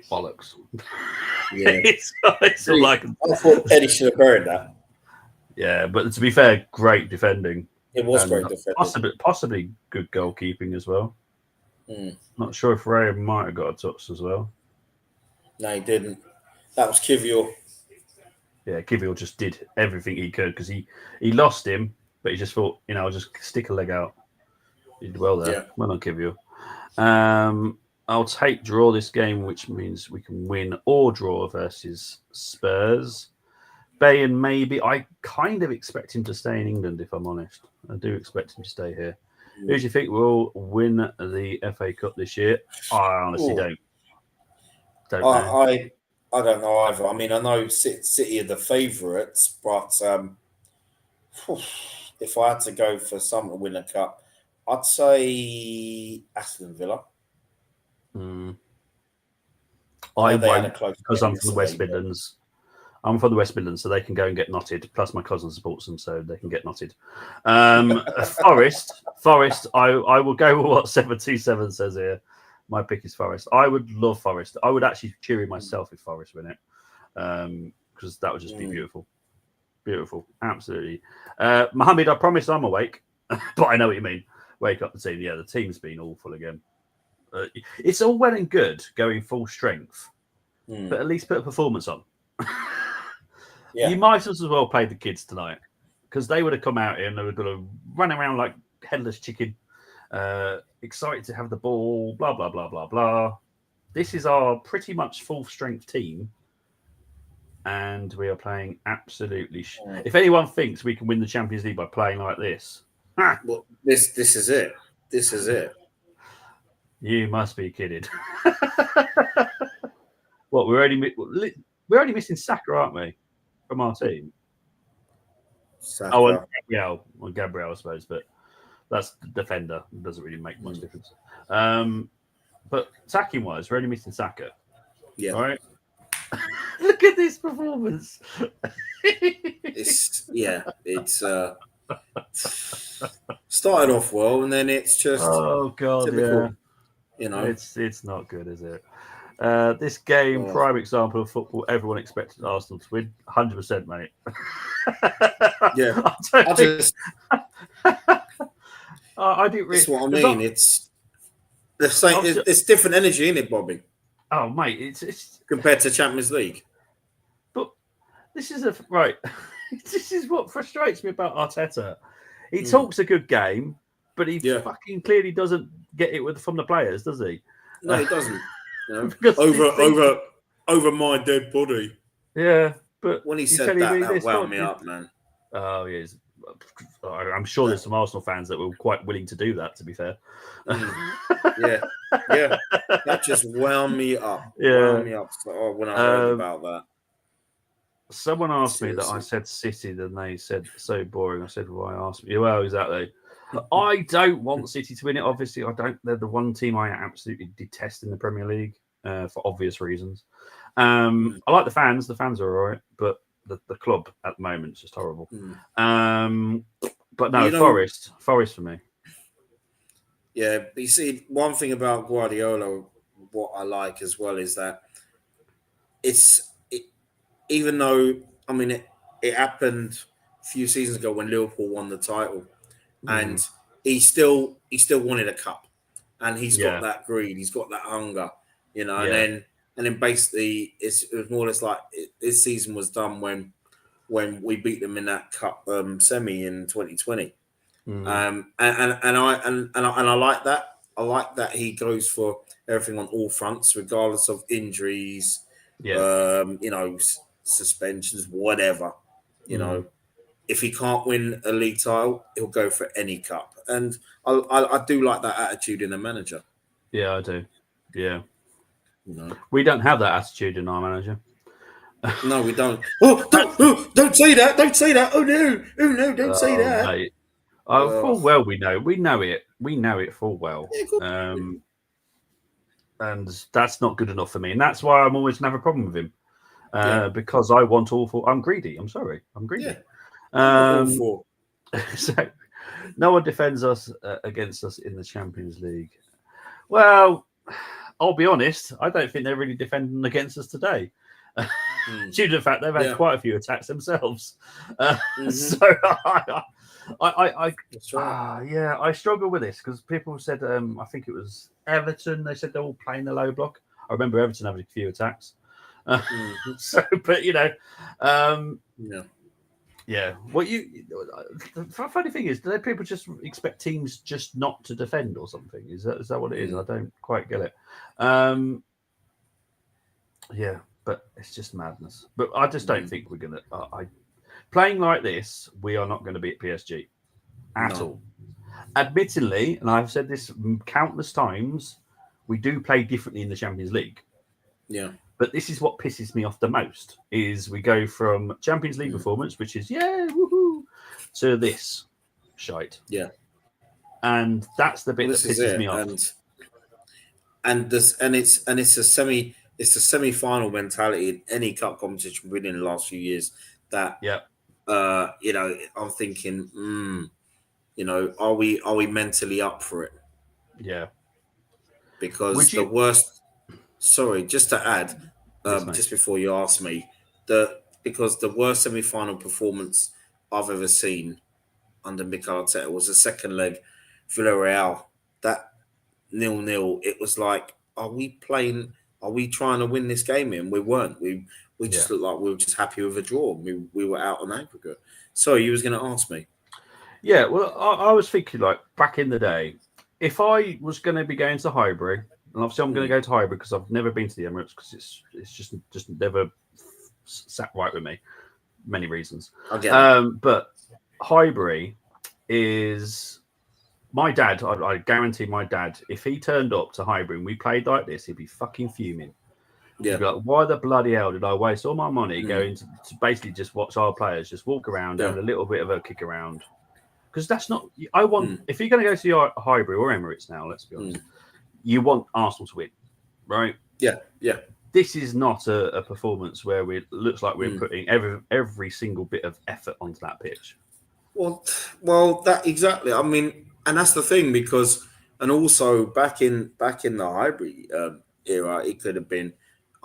Bollocks. Yeah. it's like I thought Eddie should have buried that. Yeah, but to be fair, great defending. It was great defending. Possibly good goalkeeping as well. Not sure if Ray might have got a touch as well. No, he didn't. That was Kivio. Yeah, Kivio just did everything he could because he lost him, but he just thought, I'll just stick a leg out. He did well there. Yeah. Well done, Kivio. I'll take draw this game, which means we can win or draw versus Spurs. Bay and maybe. I kind of expect him to stay in England, if I'm honest. I do expect him to stay here. Who do you think will win the FA Cup this year? I honestly don't know. I don't know either. I mean, I know City are the favourites, but if I had to go for someone to win a cup, I'd say Aston Villa. I won't because I'm from the West Midlands. I'm from the West Midlands, so they can go and get knotted. Plus, my cousin supports them, so they can get knotted. Forest. I will go with what 727 says here. My pick is Forest. I would love Forest. I would actually cheer myself if Forest win it, because that would just be beautiful, beautiful, absolutely. Mohammed, I promise I'm awake, but I know what you mean. Wake up the team. Yeah, the team's been awful again. It's all well and good going full strength, but at least put a performance on. Yeah. You might as well play the kids tonight because they would have come out here and they were going to run around like headless chicken, excited to have the ball, blah, blah, blah, blah, blah. This is our pretty much full strength team. And we are playing absolutely. If anyone thinks we can win the Champions League by playing like this, well, this is it. This is it. You must be kidding. What we're only missing Saka, aren't we, from our team? Saka. Oh, and Gabriel, I suppose, but that's the defender. It doesn't really make much difference. But attacking wise, we're only missing Saka. Yeah. All right. Look at this performance. It's started off well, and then it's just typical. Yeah. It's not good, is it? This game, prime example of football. Everyone expected Arsenal to win, 100%, mate. Yeah, I didn't really. That's what I mean. It's the same. It's different energy in it, Bobby. Oh, mate, it's compared to Champions League. But this is right. This is what frustrates me about Arteta. He talks a good game, but he fucking clearly doesn't get it from the players, does he? No, he doesn't. Over my dead body. Yeah, but when he said that wound me up, man. Oh, he is. I'm sure there's some Arsenal fans that were quite willing to do that. To be fair, yeah, that just wound me up. When I heard about that. Someone asked me that I Seriously. said City, then they said so boring. I said, "Why ask me?" Well, exactly. I don't want City to win it. Obviously, I don't. They're the one team I absolutely detest in the Premier League for obvious reasons. I like the fans. The fans are all right, but the club at the moment is just horrible. But no, Forest for me. Yeah, but you see, one thing about Guardiola, what I like as well is that even though it happened a few seasons ago when Liverpool won the title, and he still wanted a cup, and he's got that greed, he's got that hunger, and then basically it was more or less like this season was done when we beat them in that cup semi in 2020. And I like that. I like that he goes for everything on all fronts, regardless of injuries, suspensions, whatever. If he can't win a league title, he'll go for any cup, and I do like that attitude in a manager. Yeah, I do. Yeah, we don't have that attitude in our manager. No, we don't. Don't say that! Don't say that! Oh no! Don't say that! Mate. Full well, we know it. We know it full well. And that's not good enough for me, and that's why I'm always gonna have a problem with him. Because I want awful. I'm greedy. I'm sorry. I'm greedy. So no one defends us against us in the Champions League. Well, I'll be honest. I don't think they're really defending against us today. Due to the fact they've had quite a few attacks themselves. So That's right. I struggle with this because people said I think it was Everton. They said they're all playing the low block. I remember Everton having a few attacks. So, but What the funny thing is, do people just expect teams just not to defend or something? Is that what it is? I don't quite get it. But it's just madness. But I just don't think we're gonna. Playing like this, we are not going to beat PSG at all. Admittedly, and I've said this countless times, we do play differently in the Champions League. Yeah. But this is what pisses me off the most: is we go from Champions League performance, which is woohoo, to this shite. Yeah. And that's the bit that pisses me off. And it's a semi-final mentality in any cup competition we've been in the last few years. That I'm thinking, are we mentally up for it? Yeah. Because the worst. Sorry, just to add, just before you ask me, because the worst semi-final performance I've ever seen under Mikel Arteta was the second leg, Villarreal. That 0-0. It was like, are we trying to win this game? And we weren't. We just looked like we were just happy with a draw. We were out on aggregate. So you was going to ask me? Yeah, well, I was thinking like back in the day, if I was going to be going to Highbury, and obviously I'm going to go to Highbury because I've never been to the Emirates because it's just never sat right with me. Many reasons. But Highbury is my dad. I guarantee my dad, if he turned up to Highbury and we played like this, he'd be fucking fuming. Yeah. He'd be like, why the bloody hell did I waste all my money going to basically just watch our players just walk around and a little bit of a kick around? Because that's not. I want. If you're going to go to your Highbury or Emirates now, let's be honest, you want Arsenal to win, right? Yeah. This is not a performance where it looks like we're putting every single bit of effort onto that pitch. Well, that exactly. I mean, and that's the thing because, and also back in the Highbury era, it could have been.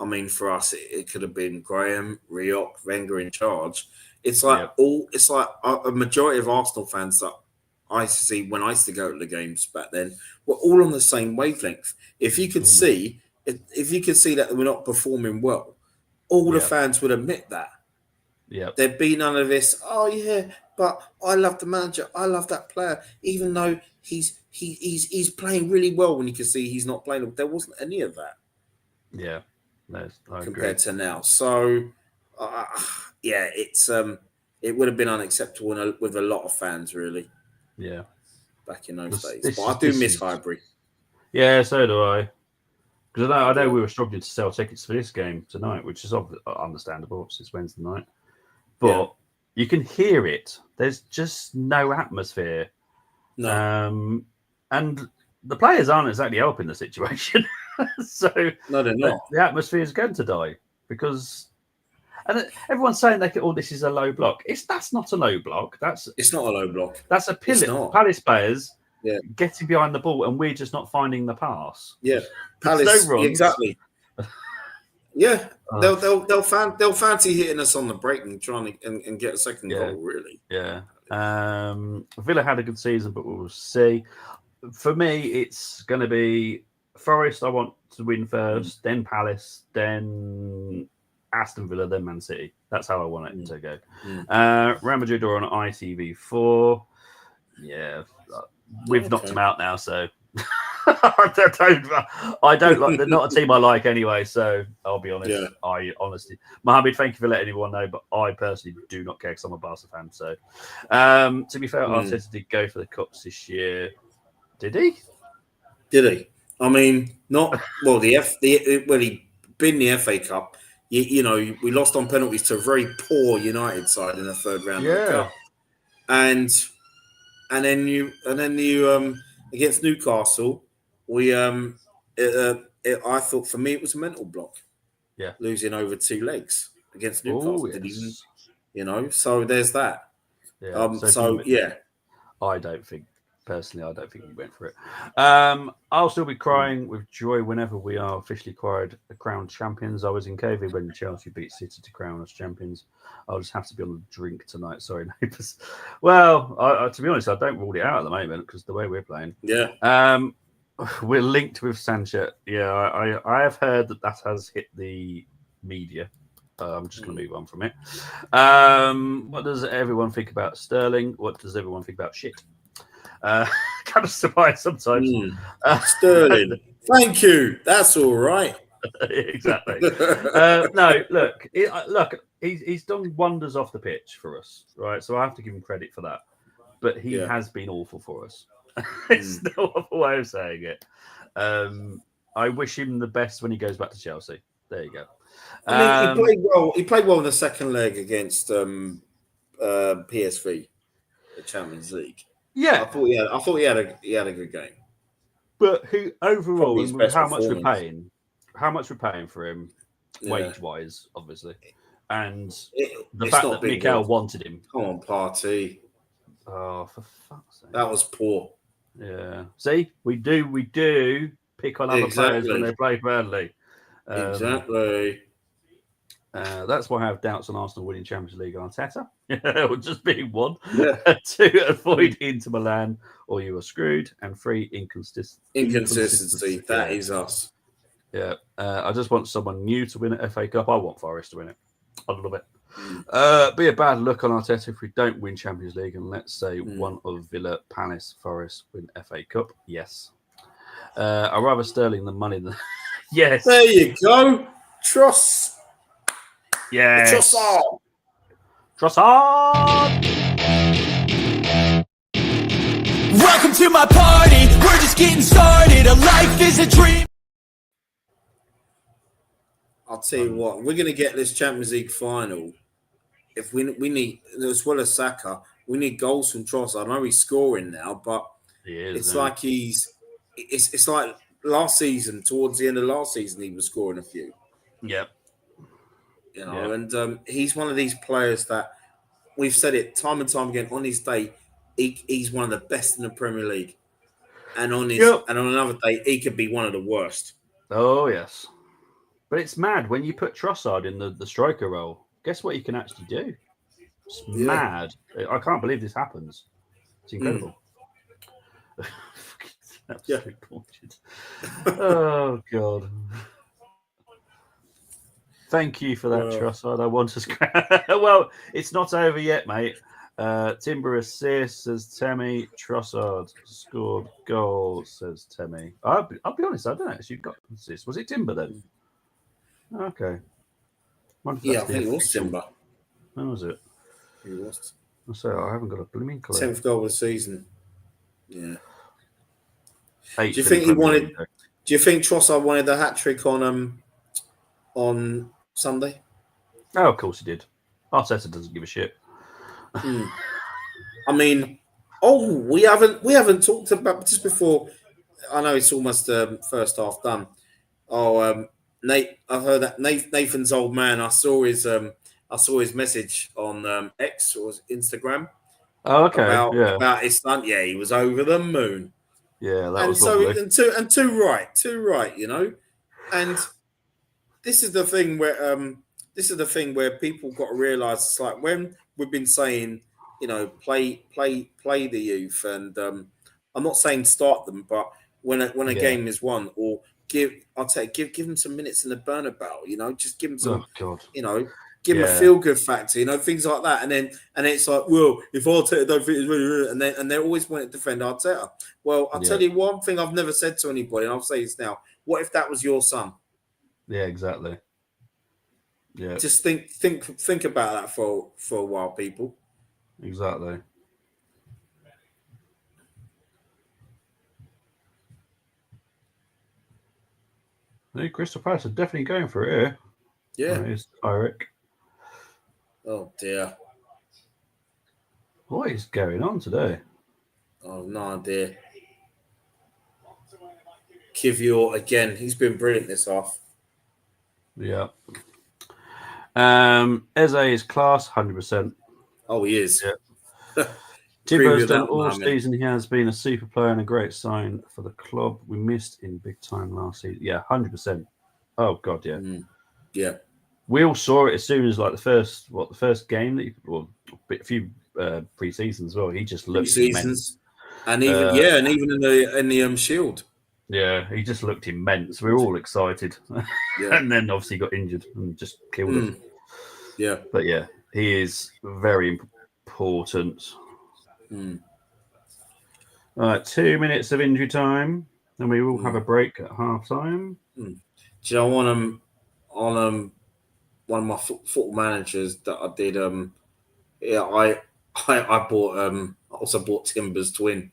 I mean, for us, it could have been Graham, Rioch, Wenger in charge. It's like It's like a majority of Arsenal fans that I used to see when I used to go to the games back then were all on the same wavelength. If you could see, if you could see that we're not performing well, all the fans would admit that. Yeah, there'd be none of this. Oh yeah, but I love the manager. I love that player, even though he's playing really well. When you can see he's not playing, there wasn't any of that. Yeah, compared to now. So, it's it would have been unacceptable with a lot of fans, really, Yeah. back in those days. But I do miss Highbury. Yeah, so do I. Because I know Yeah. we were struggling to sell tickets for this game tonight, which is understandable. It's Wednesday night. But you can hear it. There's just no atmosphere. No. And the players aren't exactly helping the situation. So No, they're not. the atmosphere is going to die because, and everyone's saying this is a low block. That's not a low block. It's not a low block. That's a pillar. Palace players getting behind the ball, and we're just not finding the pass. Yeah, Palace. No exactly. Yeah, they'll fancy hitting us on the break and trying to and get a second goal. Really. Yeah. Villa had a good season, but we'll see. For me, it's going to be Forest. I want to win first, then Palace, then Aston Villa, then Man City. That's how I want it to go. Real Madrid are on ITV4. Yeah, we've knocked them out now, so I don't like. They're not a team I like anyway. So I'll be honest. I honestly, Mohammed, thank you for letting everyone know, but I personally do not care because I'm a Barca fan. So, to be fair, Arteta did go for the cups this year. Did he? Did he? I mean, not well. He been the FA Cup. You know, we lost on penalties to a very poor United side in the third round of the cup, and then you against Newcastle, I thought for me it was a mental block. Yeah, losing over 2 legs against Newcastle. So there's that. Yeah. I don't think he went for it. I'll still be crying with joy whenever we are officially crowned champions. I was in KV when Chelsea beat City to crown us champions. I'll just have to be on the drink tonight. Sorry, neighbours. Well, to be honest, I don't rule it out at the moment because the way we're playing. Yeah. We're linked with Sanchez. Yeah, I have heard that has hit the media. I'm just going to move on from it. What does everyone think about Sterling? What does everyone think about shit? Kind of surprised sometimes. Sterling, thank you. That's all right. Exactly. No, look. He's done wonders off the pitch for us, right? So I have to give him credit for that. But he has been awful for us. It's no other way of saying it. I wish him the best when he goes back to Chelsea. There you go. I mean, he played well. He played well in the second leg against PSV, the Champions League. Yeah, I thought he had a good game. But who overall? How much we're paying? How much we're paying for him, wage-wise, obviously, and the fact that Mikel wanted him. Come on, Partey. Oh, for fuck's sake! That was poor. Yeah. See, we do pick on other players when they play badly. Exactly. That's why I have doubts on Arsenal winning Champions League on Arteta. It would just be 1. Yeah. 2, avoid Inter Milan or you are screwed. And 3, inconsistency. That is us. Yeah. I just want someone new to win an FA Cup. I want Forest to win it. I love it. Be a bad look on Arteta if we don't win Champions League and let's say one of Villa, Palace, Forest win FA Cup. Yes. I'd rather Sterling than money than... Yes. There you go. Trust. Yes. Trossard. Welcome to my party. We're just getting started. A life is a dream. I'll tell you what. We're going to get this Champions League final. If we need, as well as Saka, we need goals from Trossard. I know he's scoring now, but it's like it's like last season. Towards the end of last season, he was scoring a few. Yep. You know, and he's one of these players that we've said it time and time again. On his day, he's one of the best in the Premier League, and on another day, he could be one of the worst. Oh yes, but it's mad when you put Trossard in the striker role. Guess what he can actually do? It's mad. I can't believe this happens. It's incredible. Absolute bullshit. Oh god. Thank you for that, Trossard. I want to... Well, it's not over yet, mate. Timber assist, says Temi. Trossard scored goal, says Temi. I'll be honest, I don't actually got assist. Was it Timber then? Okay. I think it was Timber. When was it? He was So I haven't got a blooming clue. 10th goal of the season. Yeah. Eighth Do you in think the he Premier wanted? League, though. Do you think Trossard wanted the hat trick on Sunday? Oh, of course he did. Arteta doesn't give a shit. I mean, we haven't talked about just before. I know it's almost first half done. Nate, I heard that Nathan's old man. I saw his message on X or Instagram Oh, okay. about his son. Yeah, he was over the moon. Yeah, that And was so lovely. too right, you know. And this is the thing where people got to realize it's like when we've been saying, you know, play the youth, and I'm not saying start them, but when a game is won, or give them some minutes in the Bernabeu, you know, just give them some, you know, give them a feel good factor, you know, things like that, and it's like, well, if Arteta don't think it's really, and they always want to defend Arteta. Well, I'll tell you one thing I've never said to anybody, and I'll say this now: what if that was your son? Yeah, exactly. Yeah, just think about that for a while, people. Exactly. Hey, Crystal Palace are definitely going for it here. Yeah. It's Tyrick. Oh dear. What is going on today? Oh, no idea. Kivior again. He's been brilliant this half. Yeah. Eze is class, 100%. Oh, he is. Yeah. Tibo's done all season. He has been a super player and a great sign for the club. We missed in big time last season. Yeah, 100%. Oh God, yeah. Yeah. We all saw it as soon as like the first game that a few pre-seasons as well. He just looked immense. And even in the Shield. Yeah, he just looked immense. We were all excited. Yeah. And then obviously got injured and just killed us. Yeah. But yeah, he is very important. All right, 2 minutes of injury time, and we will have a break at half time. Do you know on one of my football managers that I did? I bought Timber's twin.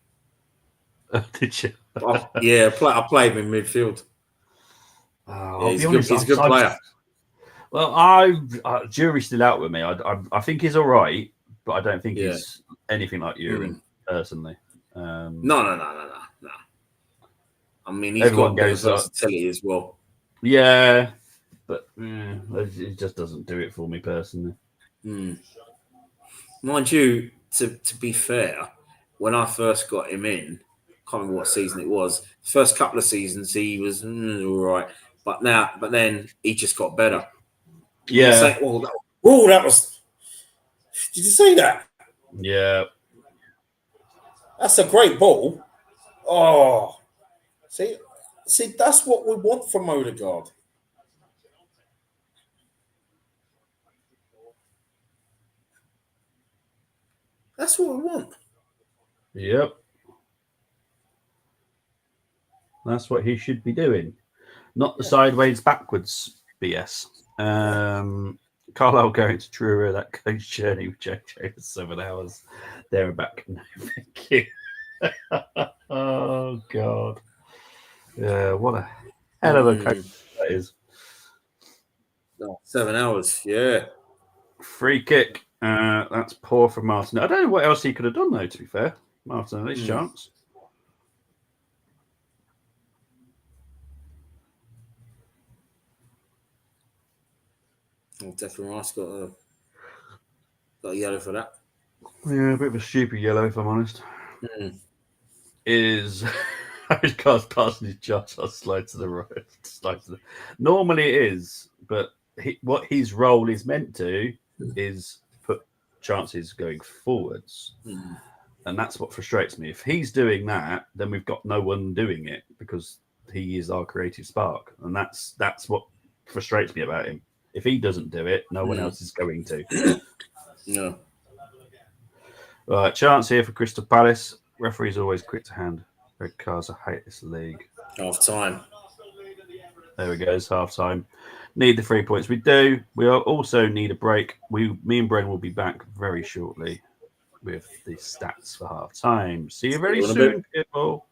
Did you? I played him in midfield. He's a good player. Well, jury's still out with me. I think he's all right, but I don't think he's anything like Urine personally. No. I mean, he's got a bit of versatility as well. Yeah, but it just doesn't do it for me personally. Mind you, to be fair, when I first got him in, I can't remember what season it was. First couple of seasons, he was all right, but then he just got better. Yeah. That was. Did you see that? Yeah. That's a great ball. Oh, see, that's what we want from Odegaard. That's what we want. Yep. That's what he should be doing. Not the sideways backwards BS. Carlisle going to Truro, that coach journey with JJ for 7 hours. There and back. No, thank you. Oh, God. Yeah, what a hell of a coach that is. No, 7 hours, yeah. Free kick. That's poor from Martin. I don't know what else he could have done, though, to be fair. Martin, at least chance. Oh, Declan Rice got a yellow for that. Yeah, a bit of a stupid yellow, if I'm honest. Is Carl's passing his Josh on slide to the right. Normally it is, but what his role is meant to is put chances going forwards. And that's what frustrates me. If he's doing that, then we've got no one doing it because he is our creative spark. And that's what frustrates me about him. If he doesn't do it, no one else is going to. No. Right, chance here for Crystal Palace. Referee's always quick to hand. Red cards, I hate this league. Half time. There we go, it's half time. need the 3 points. We do. We also need a break. Me and Bren will be back very shortly with the stats for half time. See you very soon, people.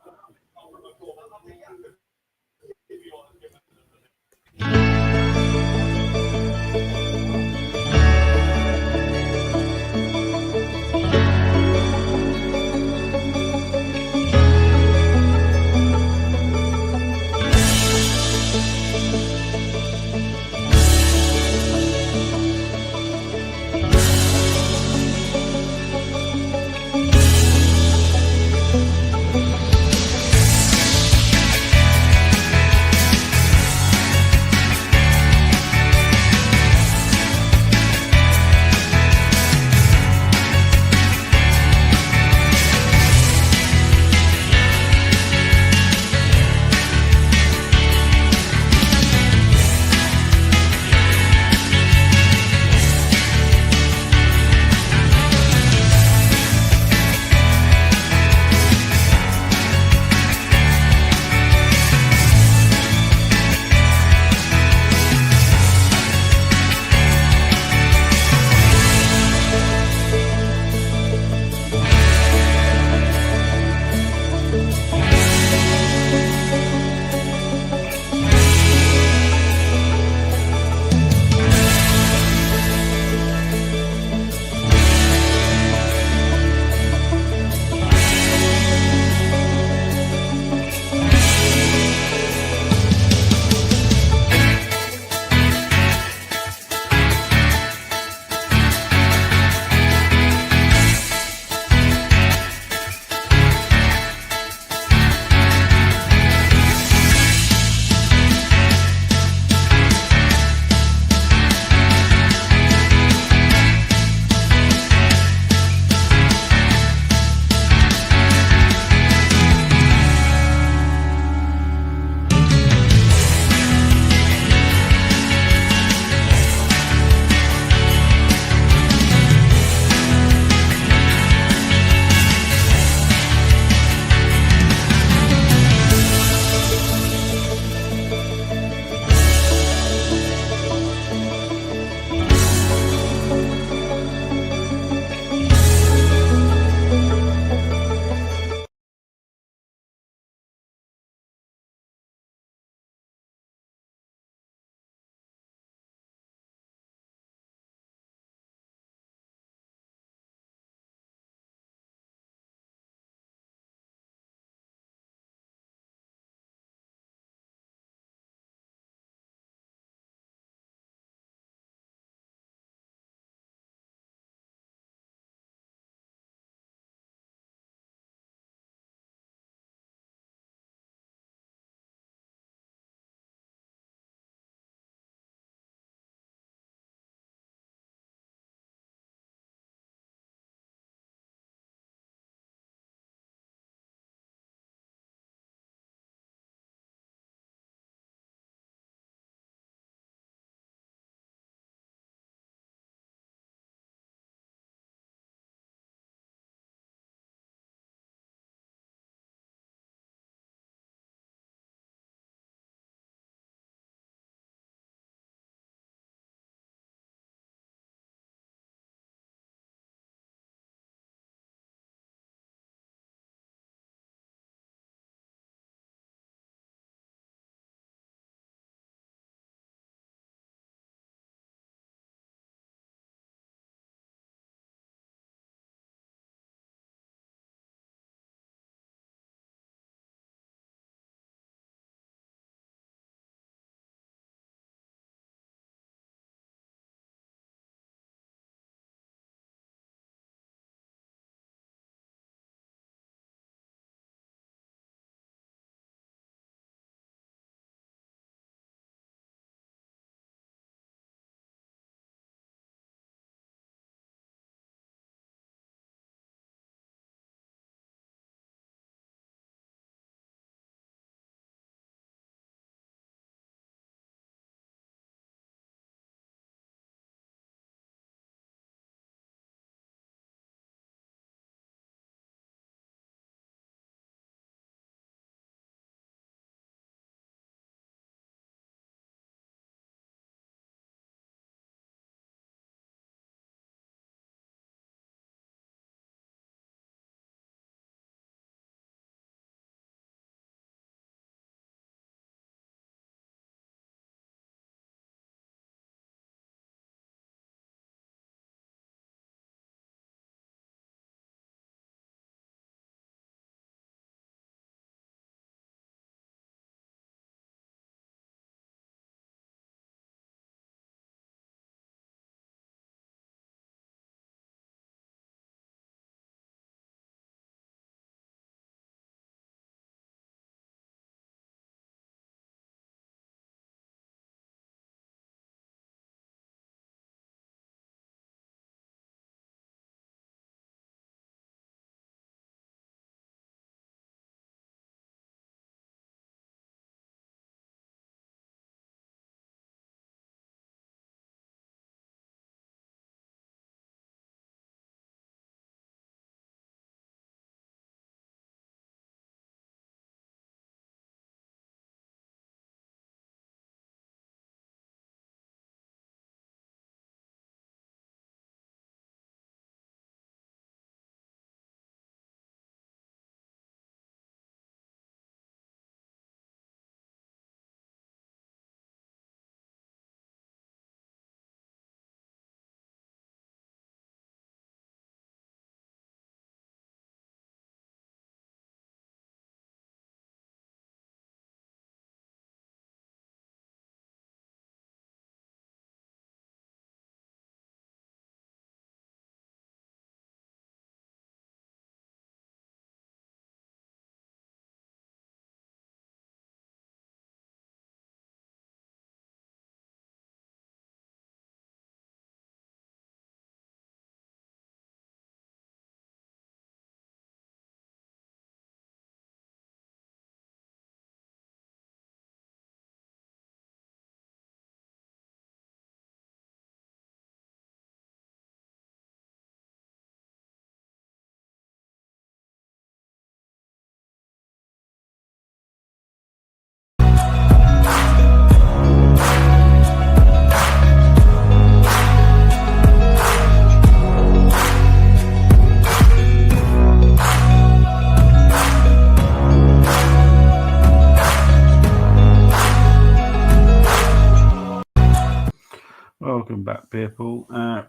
welcome back, people.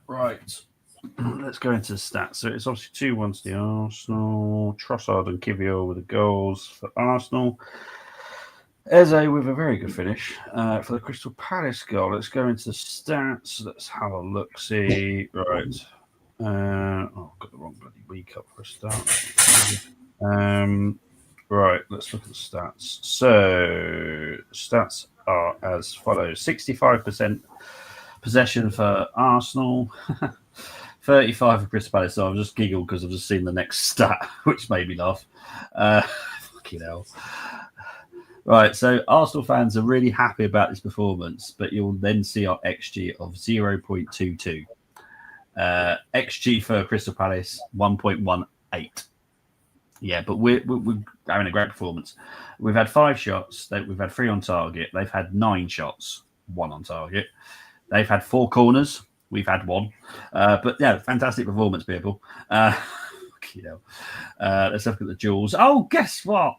Right, let's go into the stats. So it's obviously 2-1 to the Arsenal. Trossard and Kivior with the goals for Arsenal. Eze with a very good finish for the Crystal Palace goal. Let's go into the stats. Let's have a look. See, right. Got the wrong bloody week up for a start. Right, let's look at the stats. So, stats are as follows: 65% possession for Arsenal, 35 for Crystal Palace. So I've just giggled because I've just seen the next stat, which made me laugh. Fucking hell. Right, so Arsenal fans are really happy about this performance, but you'll then see our XG of 0.22. XG for Crystal Palace 1.18. Yeah, but we're having a great performance. We've had 5 shots. We've had 3 on target. They've had 9 shots, 1 on target. They've had 4 corners. We've had 1. But yeah, fantastic performance, people. You know, let's look at the duels. Oh, guess what?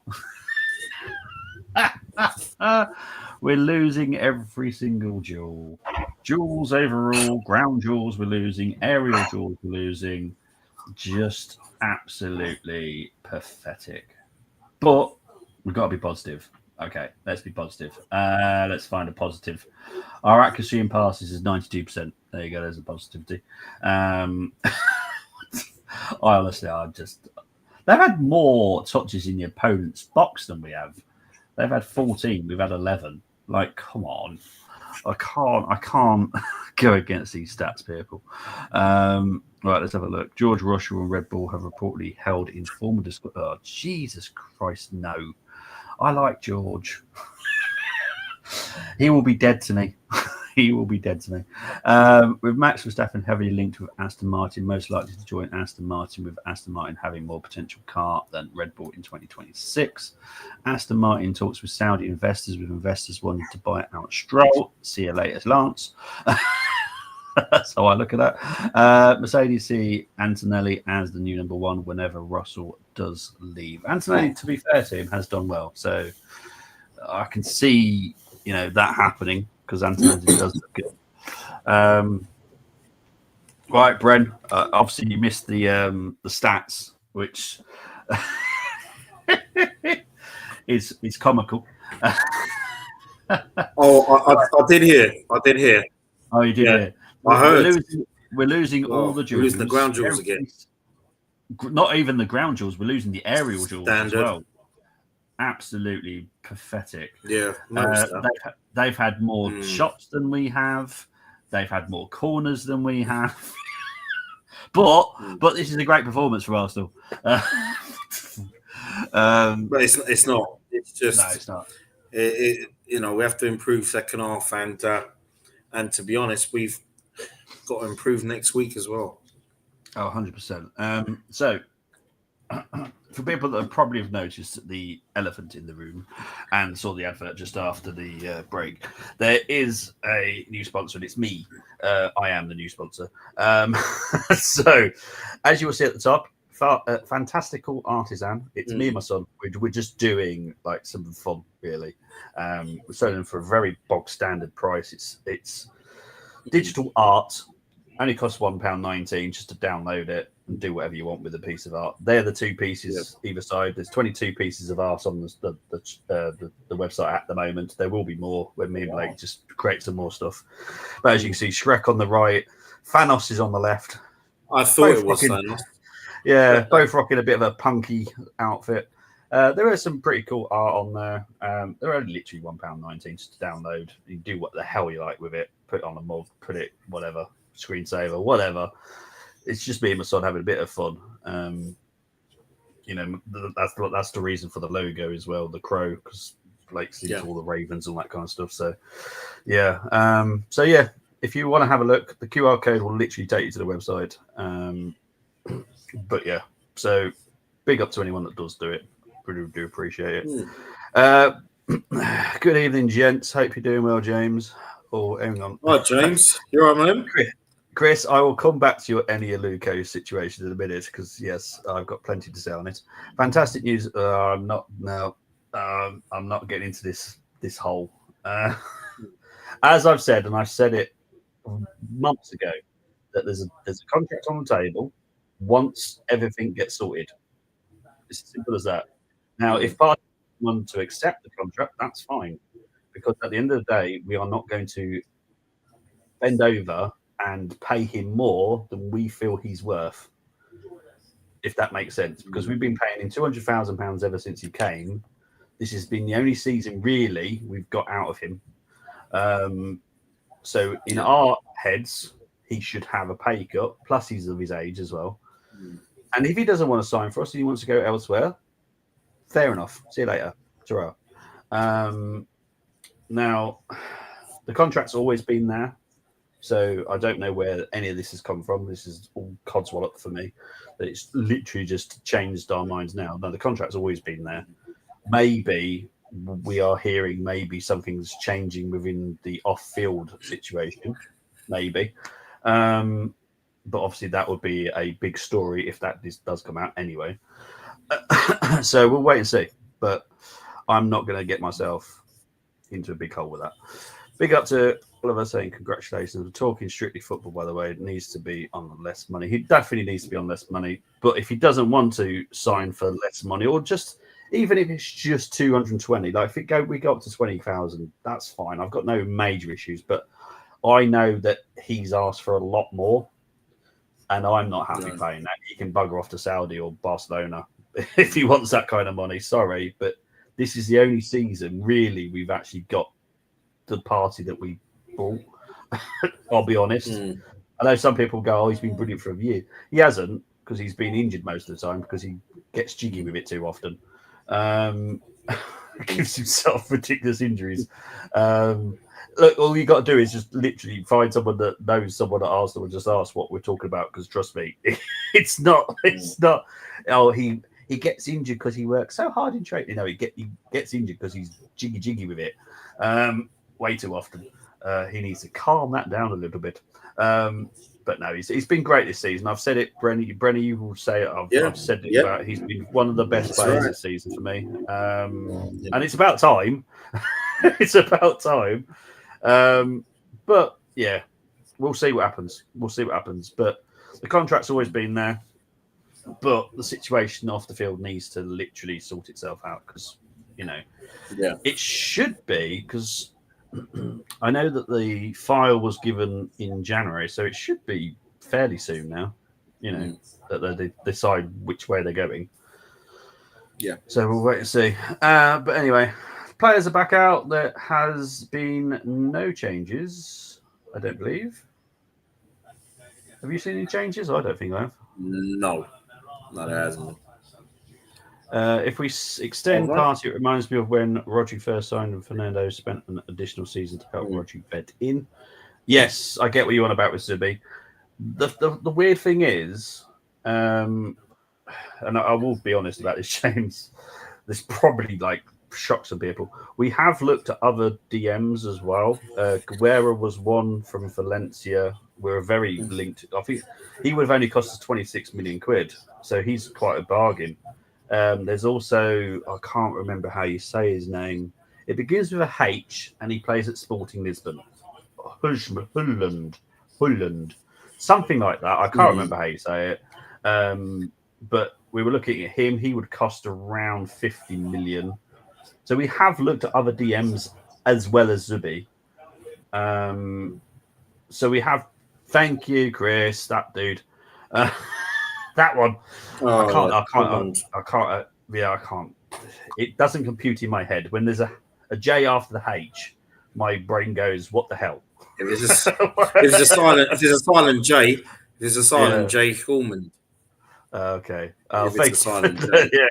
We're losing every single duel. Duels overall, ground duels we're losing, aerial duels we're losing. Just absolutely pathetic. But we've got to be positive. Okay, let's be positive. Let's find a positive. Our accuracy in passes is 92%. There you go, there's a positivity. I they've had more touches in the opponent's box than we have. They've had 14, we've had 11. Like, come on. I can't go against these stats, people. Right, let's have a look. George Russell and Red Bull have reportedly held informal discussion. Oh, Jesus Christ, no. I like George. He will be dead to me. He will be dead to me. With Max Verstappen heavily linked with Aston Martin, most likely to join Aston Martin, with Aston Martin having more potential car than Red Bull in 2026. Aston Martin talks with Saudi investors, with investors wanting to buy out Stroll. See you later, Lance. That's how I look at that. Mercedes see Antonelli as the new number 1 whenever Russell does leave. Antonelli, to be fair to him, has done well. So I can see, that happening, because Antonelli does look good. Right, Bren. Obviously, you missed the stats, which is comical. I did hear. Oh, you did hear. I heard. We're losing all the duels. We're losing the ground duels again. Not even the ground duels. We're losing the aerial duels as well. Absolutely pathetic. Yeah, they've had more shots than we have. They've had more corners than we have. but this is a great performance for Arsenal. But it's not. It's just no, it's not. We have to improve second half, and to be honest, we've got to improve next week as well. Oh, 100%. So, for people that probably have noticed the elephant in the room and saw the advert just after the break, there is a new sponsor, and it's me. I am the new sponsor. So, as you will see at the top, Fantastical Artisan. It's me and my son. We're just doing like some fun, really. We're selling them for a very bog standard price. It's digital art. Only costs £1.19 just to download it and do whatever you want with a piece of art. They're the 2 pieces either side. There's 22 pieces of art on the website at the moment. There will be more when me and Blake just create some more stuff. But as you can see, Shrek on the right, Thanos is on the left. I thought it was Thanos. Yeah, both rocking a bit of a punky outfit. There is some pretty cool art on there. They're only literally £1.19 just to download. You can do what the hell you like with it. Put it on a mod, put it whatever. Screensaver, whatever. It's just me and my son having a bit of fun. That's the reason for the logo as well, the crow, because Blake sees all the ravens and all that kind of stuff. So, if you want to have a look, the QR code will literally take you to the website. But yeah, so big up to anyone that does do it. Really do appreciate it. Good evening, gents. Hope you're doing well, James. Oh, hang on. All right, James. You're all right, man. Chris, I will come back to your Eni Aluko situation in a minute because, yes, I've got plenty to say on it. Fantastic news. I'm not getting into this hole. As I've said, and I've said it months ago that there's a contract on the table once everything gets sorted. It's as simple as that. Now, if Party want to accept the contract, that's fine, because at the end of the day, we are not going to bend over and pay him more than we feel he's worth, if that makes sense. Because we've been paying him £200,000 ever since he came. This has been the only season really we've got out of him. So in our heads, he should have a pay cut. Plus, he's of his age as well. And if he doesn't want to sign for us, and he wants to go elsewhere, fair enough. See you later. Ta-ra. Now, the contract's always been there. So I don't know where any of this has come from. This is all codswallop for me. That it's literally just changed our minds now. No, the contract's always been there. Maybe we are hearing maybe something's changing within the off-field situation. Maybe. But obviously that would be a big story if that does come out anyway. So we'll wait and see. But I'm not going to get myself into a big hole with that. Big up to Oliver saying congratulations. We're talking strictly football, by the way. It needs to be on less money. He definitely needs to be on less money. But if he doesn't want to sign for less money, or just even if it's just 220, like if we go up to 20,000, that's fine. I've got no major issues. But I know that he's asked for a lot more, and I'm not happy paying that. He can bugger off to Saudi or Barcelona if he wants that kind of money. Sorry, but this is the only season really we've actually got the party that we bought. I'll be honest. I know some people go, "Oh, he's been brilliant for a year." He hasn't, because he's been injured most of the time because he gets jiggy with it too often. Gives himself ridiculous injuries. Look, all you got to do is just literally find someone that knows someone at Arsenal and just ask what we're talking about. Because trust me, it's not. Oh, he gets injured because he works so hard in training. No, he gets injured because he's jiggy with it. Way too often. He needs to calm that down a little bit. But no, he's been great this season. I've said it, Brenny, you will say it. I've said it about. He's been one of the best players this season for me. And it's about time. It's about time. But yeah, we'll see what happens. But the contract's always been there. But the situation off the field needs to literally sort itself out, because it should be, because I know that the file was given in January, so it should be fairly soon now. That they decide which way they're going. Yeah. So we'll wait and see. But anyway, players are back out. There has been no changes, I don't believe. Have you seen any changes? I don't think I have. No, there hasn't. If we extend party, it reminds me of when Rodri first signed and Fernando spent an additional season to help Rodri bed in. Yes, I get what you want about with Zubi. The weird thing is, and I will be honest about this, James, this probably shocks some people. We have looked at other DMs as well. Guerra was one from Valencia. We're very linked. I think he would have only cost us 26 million quid, so he's quite a bargain. There's also, I can't remember how you say his name. It begins with a H, and he plays at Sporting Lisbon. Hulland, something like that. I can't remember how you say it. But we were looking at him. He would cost around 50 million. So we have looked at other DMs as well as Zubi. So we have. Thank you, Chris. That dude. That one. I can't. I can't. It doesn't compute in my head. When there's a J after the H, my brain goes, "What the hell?" If it's a silent J, there's a silent J Coleman. Okay. Thanks. Yeah.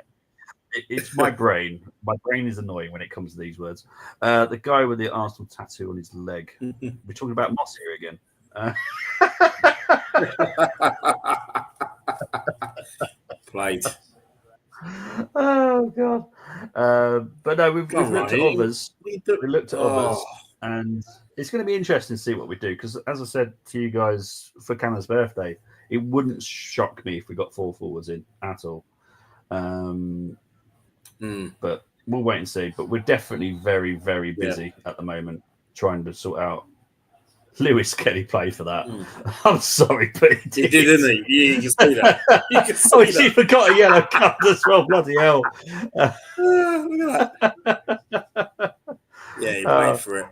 It's my brain. My brain is annoying when it comes to these words. The guy with the Arsenal tattoo on his leg. We're talking about Moss here again. Played. Oh god. But no, we've looked at others. We looked at others, and it's going to be interesting to see what we do. Because as I said to you guys for Cannon's birthday, it wouldn't shock me if we got 4 forwards in at all. But we'll wait and see. But we're definitely very, very busy at the moment trying to sort out Lewis Kelly played for that. I'm sorry, but he did. He did, didn't he? Yeah, you can see that. You can see Oh, that. he forgot a yellow card as well. Bloody hell! Look at that. Yeah, he played for it.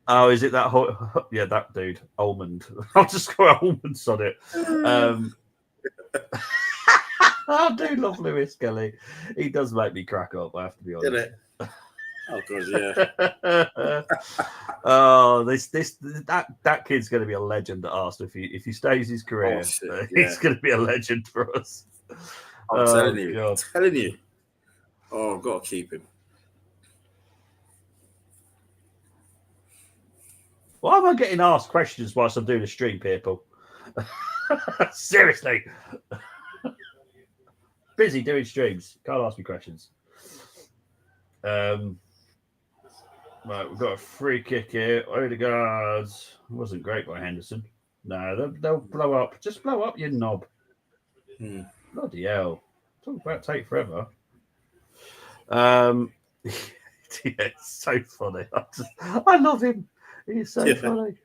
Oh, is it that? Yeah, that dude, Almond. I'll just go Almonds on it. I do love Lewis Kelly. He does make me crack up. I have to be honest. Did it? Oh god, yeah. Oh, that kid's going to be a legend at Arsenal if he stays his career. He's going to be a legend for us. I'm telling you. I'm telling you. Oh, I've got to keep him. Why am I getting asked questions whilst I'm doing a stream, people? Seriously. Busy doing streams. Can't ask me questions. Right, we've got a free kick here. Odegaard wasn't great by Henderson. No, they'll blow up. Just blow up, you knob. Bloody hell. Talk about take forever. Yeah, it's so funny. I love him. He's so funny.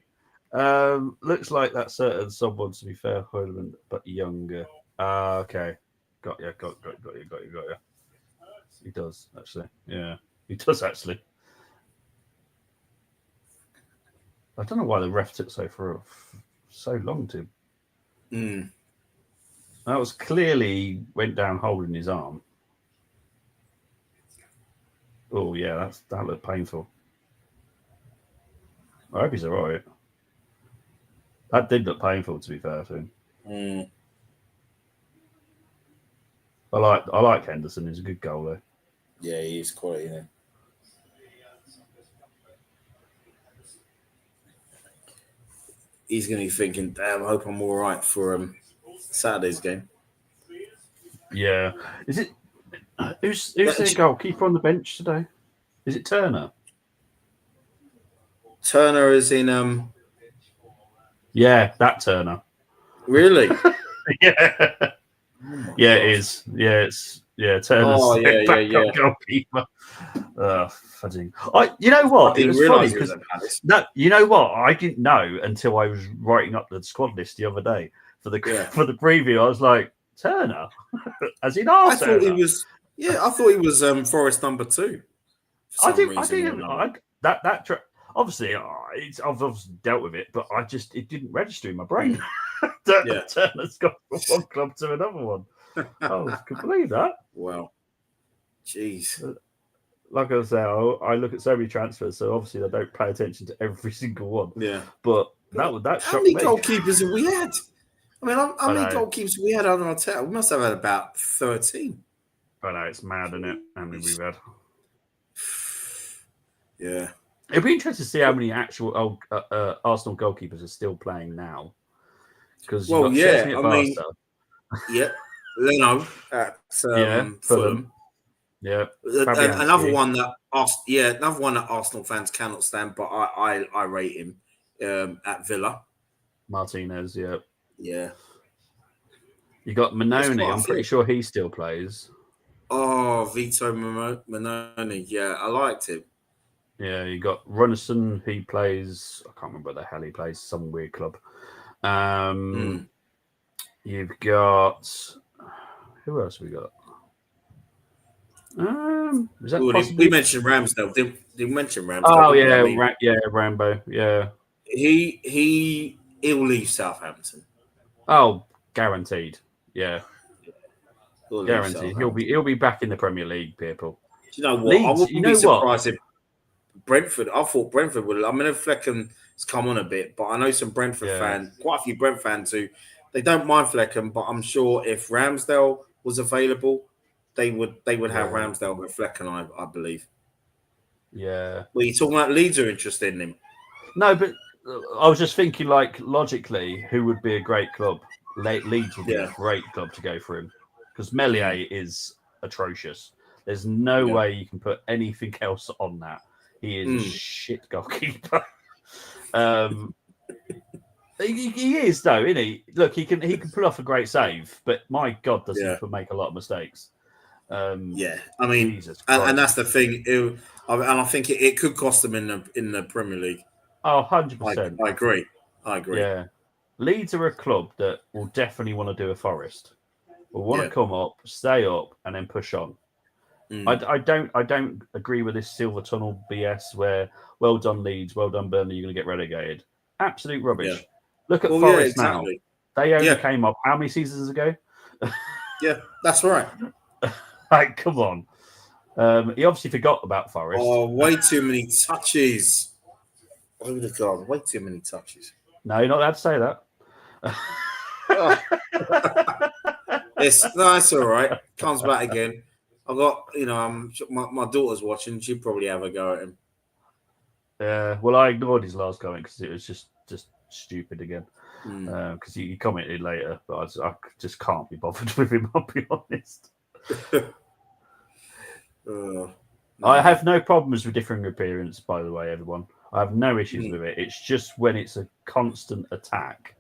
Looks like that certain someone, to be fair, Hoyland, but younger. Okay. Got you. He does, actually. Yeah, he does, actually. I don't know why the ref took so long to. That was clearly went down holding his arm. Oh yeah, that looked painful. I hope he's all right. That did look painful, to be fair to him. I like Henderson. He's a good goalie. Yeah, he is quality. Yeah. He's going to be thinking, damn, I hope I'm all right for Saturday's game. Yeah. Is it? Who's their goalkeeper on the bench today? Is it Turner? Turner is in. Yeah, that Turner. Really? Yeah. Yeah, it is. Yeah, Turner's backup goalkeeper. You know what? It was funny because you know what? I didn't know until I was writing up the squad list the other day for the preview. I was like, Turner, as in our Turner. Thought he was. Yeah, I thought he was Forest number 2. Obviously, I've obviously dealt with it, but it didn't register in my brain. Turner's gone from one club to another one. Oh, I can believe that. Wow. Jeez. Like I say, I look at so many transfers, so obviously I don't pay attention to every single one. Yeah. But that how many goalkeepers have we had? I mean, how many goalkeepers we had under our tail? We must have had about 13. I know, it's mad, isn't it? How many we've had? Yeah. It'd be interesting to see how many actual Arsenal goalkeepers are still playing now. Because Leno at Fulham. Yeah, another one that Arsenal fans cannot stand, but I rate him at Villa. Martinez, yeah. You got Manoni. I'm pretty sure he still plays. Oh, Vito Manoni. Yeah, I liked him. Yeah, you got Runnison. He plays. I can't remember what the hell he plays. Some weird club. You've got who else have we got? Is that we mentioned Ramsdale? Did we mention Ramsdale? Oh yeah, Rambo. Yeah, he'll leave Southampton. Oh, guaranteed. Yeah, guaranteed. He'll be back in the Premier League, people. Do you know what? I wouldn't be surprised if Brentford. I thought Brentford would. I mean, Fleckham has come on a bit, but I know some Brentford fans, quite a few Brent fans who they don't mind Fleckham, but I'm sure if Ramsdale was available, they would have Ramsdale with Fleckham, I believe. Yeah. Well, you're talking about Leeds are interested in him. No, but I was just thinking, like, logically, who would be a great club? Leeds would be a great club to go for him because Meslier is atrocious. There's no way you can put anything else on that. He is a shit goalkeeper. He is though, isn't he? Look, he can pull off a great save, but my God, does he make a lot of mistakes? I mean, and that's the thing. I think it could cost them in the Premier League. Oh, 100%. I agree. I agree. Yeah. Leeds are a club that will definitely want to do a Forest. Will want to come up, stay up, and then push on. I don't agree with this silver tunnel BS where well done Leeds, well done Burnley, you're going to get relegated. Absolute rubbish. Yeah. Look at Well, Forest exactly. now. They only came up how many seasons ago? Yeah, that's right. Like, come on. He obviously forgot about Forest. Oh, way too many touches. Oh my God, way too many touches. No, you're not allowed to say that. Oh. It's all right. Comes back again. I've got, my daughter's watching. She'd probably have a go at him. Well, I ignored his last comment because it was just stupid again. Because he commented later, but I just can't be bothered with him. I'll be honest. I have no problems with differing appearance, by the way, everyone. I have no issues with it. It's just when it's a constant attack.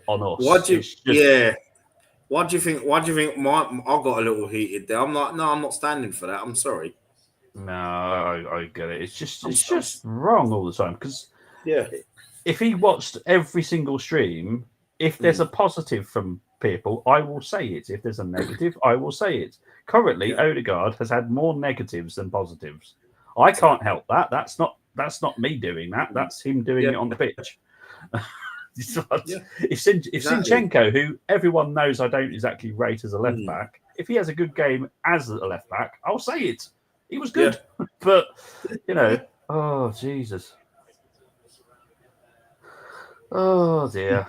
On us. Why do you think? I got a little heated there. I'm like, no, I'm not standing for that. I'm sorry. No, I get it. It's just wrong all the time because if he watched every single stream, if there's a positive from people, I will say it. If there's a negative, I will say it. Currently, Odegaard has had more negatives than positives. I can't help that. That's not me doing that. That's him doing it on the pitch. If Zinchenko, who everyone knows I don't exactly rate as a left back, if he has a good game as a left back, I'll say it. He was good, but oh Jesus, oh dear,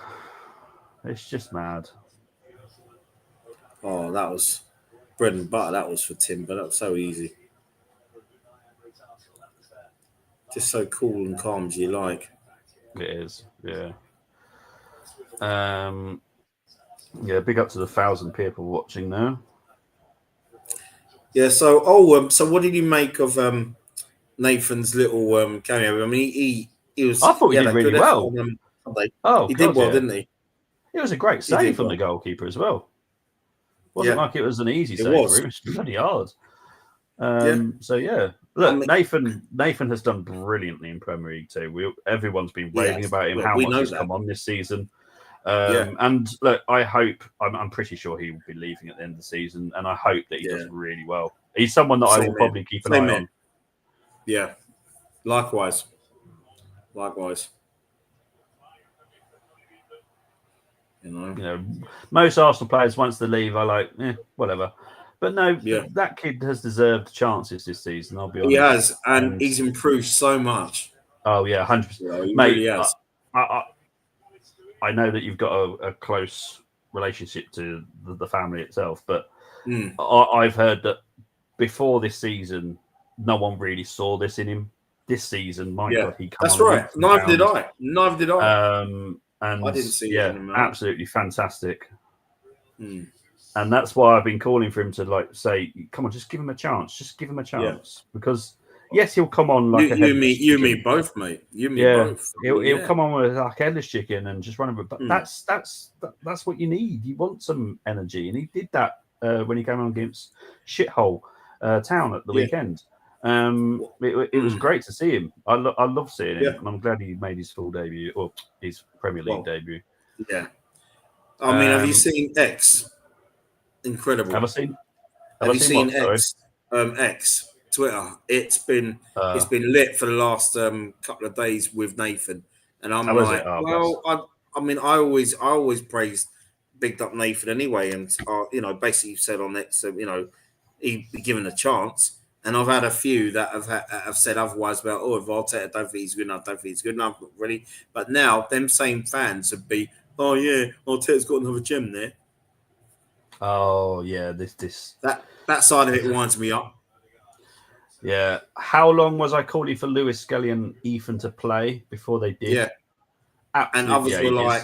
it's just mad. Oh, that was bread and butter. That was for Timber. That was so easy. Just so cool and calm as you like. It is, yeah. Big up to the 1,000 people watching now. Yeah. So, so what did you make of Nathan's little cameo? I mean, he was. I thought he did really well. He did well, didn't he? It was a great save from the goalkeeper as well. Wasn't like it was an easy save for him. It was bloody hard. So yeah, look, Nathan has done brilliantly in Premier League too. Everyone's been raving about him. How much has come on this season? And look, I'm pretty sure he will be leaving at the end of the season, and I hope that he does really well. He's someone that I will probably keep an eye on. Yeah, likewise. Most Arsenal players once they leave are like, whatever. But no, that kid has deserved chances this season. I'll be honest. He has, and he's improved so much. Oh yeah, 100%. He Mate, really has. I know that you've got a close relationship to the family itself, but I've heard that before this season, no one really saw this in him. This season, my God, he that's right. Neither did I. And I didn't see it in him, absolutely fantastic. And that's why I've been calling for him to say, come on, just give him a chance. Just give him a chance. Because yes, he'll come on like you and me both, mate. You and me both. He'll come on with like headless chicken and just run over. But that's what you need. You want some energy, and he did that when he came on against Shithole Town at the weekend. It was great to see him. I love seeing him, and I'm glad he made his full debut or his Premier League debut. Yeah, I mean, have you seen X? Incredible. Have I seen? Have you seen X? X Twitter. It's been lit for the last couple of days with Nathan, and I'm like, I mean, I always praised, bigged up Nathan anyway, and basically said on X, he'd be given a chance. And I've had a few that have said otherwise about, if Arteta, I don't think he's good enough, I'm not ready. But now, them same fans would be, oh yeah, Arteta's got another gem there. Oh yeah, that side of it winds me up. Yeah. How long was I calling for Lewis Skelly and Ethan to play before they did? Yeah. And others were like,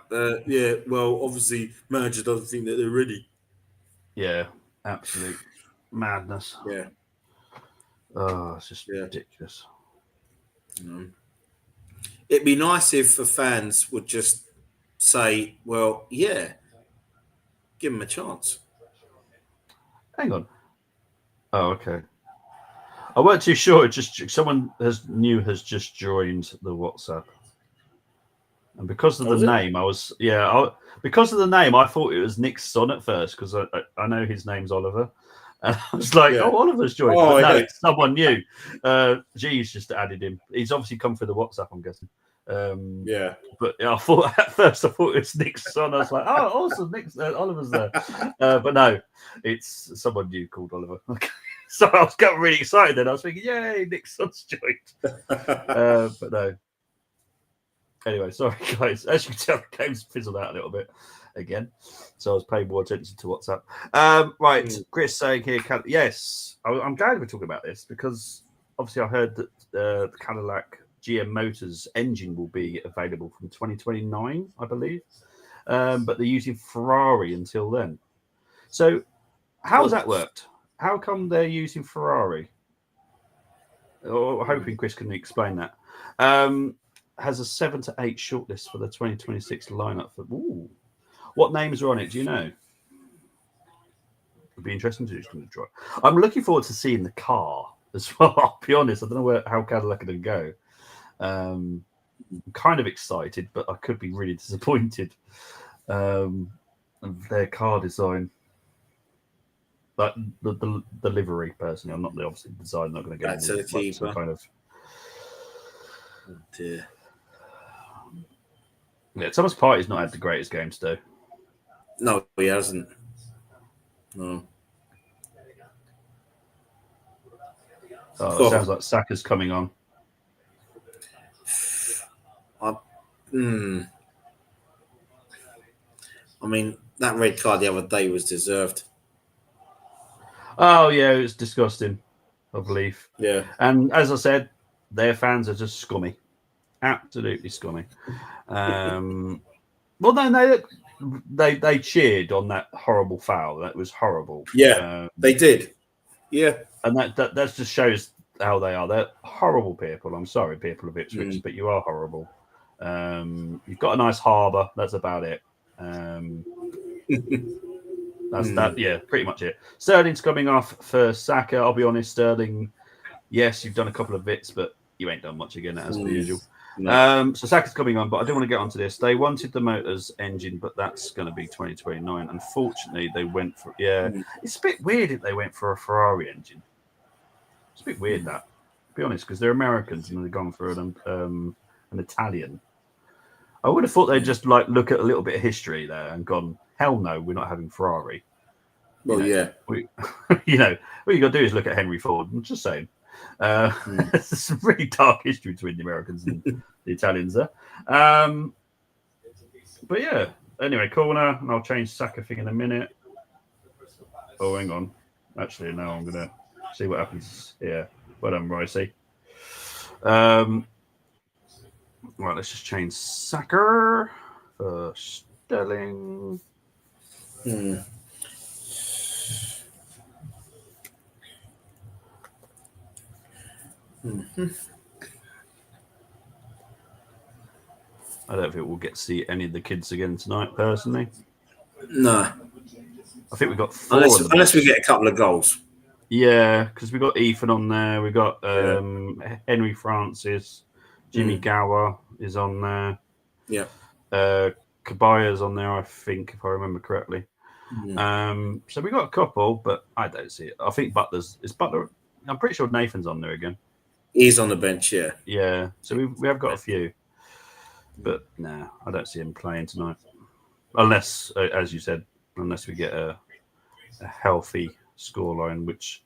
well, obviously manager doesn't think that they're ready. Yeah, absolute madness. Yeah. Oh, it's just ridiculous. It'd be nice if the fans would just say, well, yeah, give him a chance. Hang on. Oh, okay. I weren't too sure. Just someone has just joined the WhatsApp, and because of the name, because of the name, I thought it was Nick's son at first because I know his name's Oliver, and I was like, oh, Oliver's joined. But no, it's someone new. G's just added him. He's obviously come through the WhatsApp, I'm guessing. But I thought at first it was Nick's son. I was like, oh, awesome, Nick's Oliver's there. But no, it's someone new called Oliver. Okay. So I was getting really excited then. I was thinking, yay, Nick's son's joined. But no. Anyway, sorry guys. As you can tell, the game's fizzled out a little bit again. So I was paying more attention to WhatsApp. Right, Chris saying here, yes, I'm glad we're talking about this because obviously I heard that the Cadillac GM Motors engine will be available from 2029, I believe. But they're using Ferrari until then. So how's that worked? How come they're using Ferrari? Hoping Chris can explain that. Has a 7 to 8 shortlist for the 2026 lineup. What names are on it? Do you know? It'd be interesting to try. I'm looking forward to seeing the car as well. I'll be honest. I don't know how Cadillac are going to go. I'm kind of excited, but I could be really disappointed. Of their car design. But the livery, personally, I'm not obviously the design. Not going to go into the keeper. Kind of. Oh dear. Yeah, Thomas Partey's not had the greatest games though. No, he hasn't. No. Oh, it sounds like Saka's coming on. I mean, that red card the other day was deserved. Oh yeah, it was disgusting, I believe. Yeah. And as I said, their fans are just scummy. Absolutely scummy. Well, no, they cheered on that horrible foul. That was horrible. Yeah, they did. Yeah, and that just shows how they are. They're horrible people. I'm sorry, people of Ipswich, but you are horrible. You've got a nice harbour. That's about it. That's that. Yeah, pretty much it. Sterling's coming off for Saka. I'll be honest, Sterling. Yes, you've done a couple of bits, but you ain't done much again, as per usual. No. So Saka's coming on, but I do want to get onto this. They wanted the Motors engine, but that's going to be 2029. Unfortunately, they went for It's a bit weird if they went for a Ferrari engine. It's a bit weird that. To be honest, because they're Americans and they've gone for an Italian. I would have thought they'd just look at a little bit of history there and gone, hell no, we're not having Ferrari. Well, what you got to do is look at Henry Ford. I'm just saying. There's some really dark history between the Americans and the Italians there. But yeah, anyway, corner, and I'll change Saka thing in a minute. Oh, hang on. Actually, no, I'm going to see what happens here. Well done, Ricey. Right, let's just change Saka for Sterling. I don't think we'll get to see any of the kids again tonight, personally. No. I think we've got 4. Unless we get a couple of goals. Yeah, because we've got Ethan on there. We've got Henry Francis. Jimmy Gower is on there. Yeah. Kabaya's on there, I think, if I remember correctly. So we got a couple, but I don't see it. I think Butler's. Is Butler? I'm pretty sure Nathan's on there again. He's on the bench, yeah. Yeah, so we have got a few. But nah, I don't see him playing tonight. Unless, as you said, unless we get a healthy scoreline, which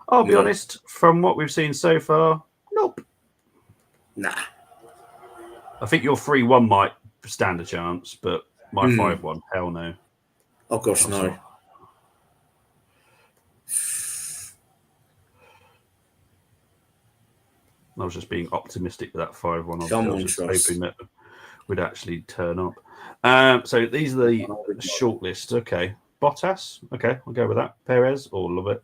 I'll be honest, from what we've seen so far, nope. Nah. I think your 3-1 might stand a chance, but my 5-1, hell no. Oh, gosh, no. I was just being optimistic with that 5-1. I was just hoping that would actually turn up. So these are the shortlist. Okay. Bottas. Okay, I'll go with that. Perez, all of it.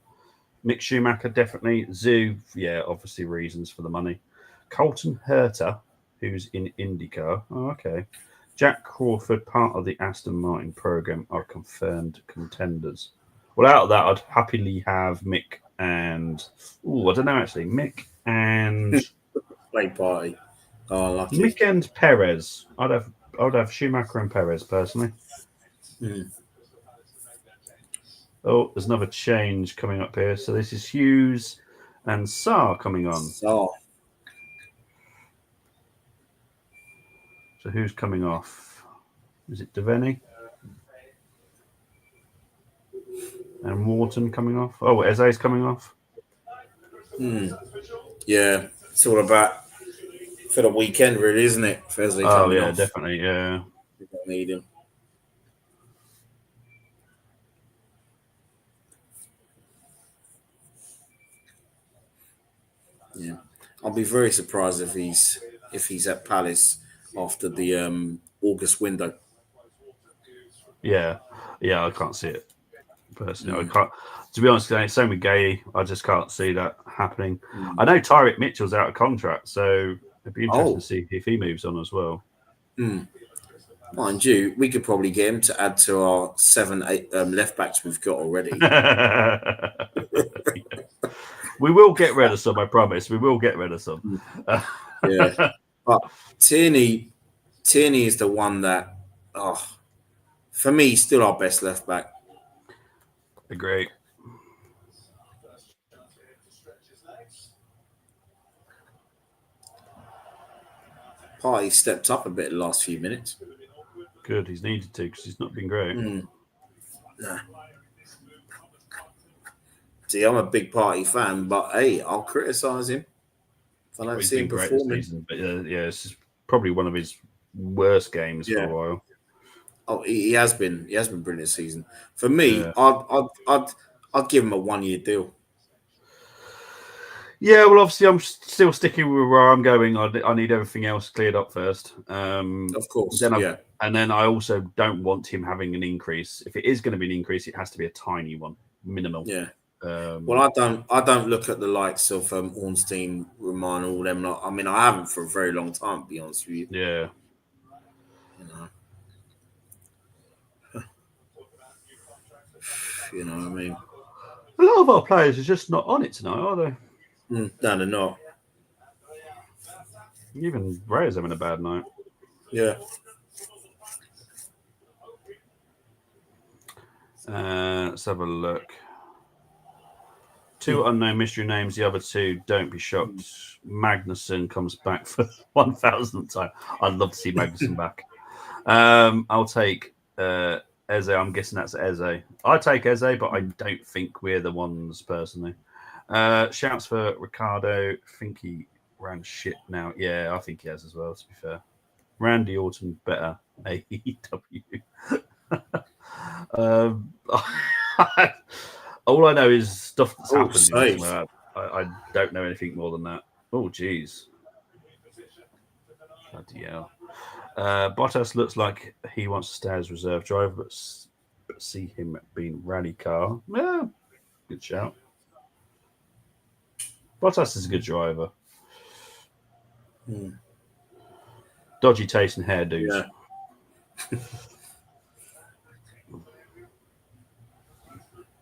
Mick Schumacher, definitely. Zoo, yeah, obviously reasons for the money. Colton Herta, who's in IndyCar. Oh, okay. Jack Crawford, part of the Aston Martin program, are confirmed contenders. Well, out of that, I'd happily have Mick and I don't know actually, Mick and Play party. Oh, lucky. Mick and Perez. I'd have Schumacher and Perez personally. Oh, there's another change coming up here. So this is Hughes and Saar coming on. So who's coming off? Is it Devaney? And Wharton coming off? Oh, Eze's coming off? yeah, it's all about for the weekend, really, isn't it? Thursday coming off. Definitely, yeah. We don't need him. Yeah, I'll be very surprised if he's at Palace after the August window. Yeah, I can't see it personally. I can't. To be honest, same with Gay. I just can't see that happening. I know Tyreek Mitchell's out of contract, so it'd be interesting to see if he moves on as well. Mind you, we could probably get him to add to our 7-8 left backs we've got already. We will get rid of some, I promise. We will get rid of some. Yeah. But Tierney is the one that, for me, still our best left back. Agree. Partey stepped up a bit the last few minutes. Good, he's needed to because he's not been great. Nah. See, I'm a big Partey fan, but hey, I'll criticise him if I don't see him performing. Season, but this is probably one of his worst games for a while. Oh, he has been. He has been brilliant this season. For me, I'd give him a 1-year deal. Yeah, well, obviously, I'm still sticking with where I'm going. I need everything else cleared up first. Of course, and then I also don't want him having an increase. If it is going to be an increase, it has to be a tiny one, minimal. Yeah. Well, I don't look at the likes of Ornstein, Roman, all them. I mean, I haven't for a very long time, to be honest with you. Yeah. You know what I mean? A lot of our players are just not on it tonight, are they? No, they're not. Even Ray's having a bad night. Yeah. Let's have a look. 2 unknown mystery names. The other 2, don't be shocked. Magnussen comes back for 1,000th time. I'd love to see Magnussen back. I'll take Eze. I'm guessing that's Eze. I take Eze, but I don't think we're the ones personally. Shouts for Ricardo. I think he ran shit now. Yeah, I think he has as well, to be fair. Randy Orton better. AEW. All I know is stuff that's happened. I don't know anything more than that. Oh, geez. Bloody hell. Bottas looks like he wants to stay as reserve driver, but see him being rally car. Yeah, good shout. Bottas is a good driver. Dodgy taste and hairdos. Yeah.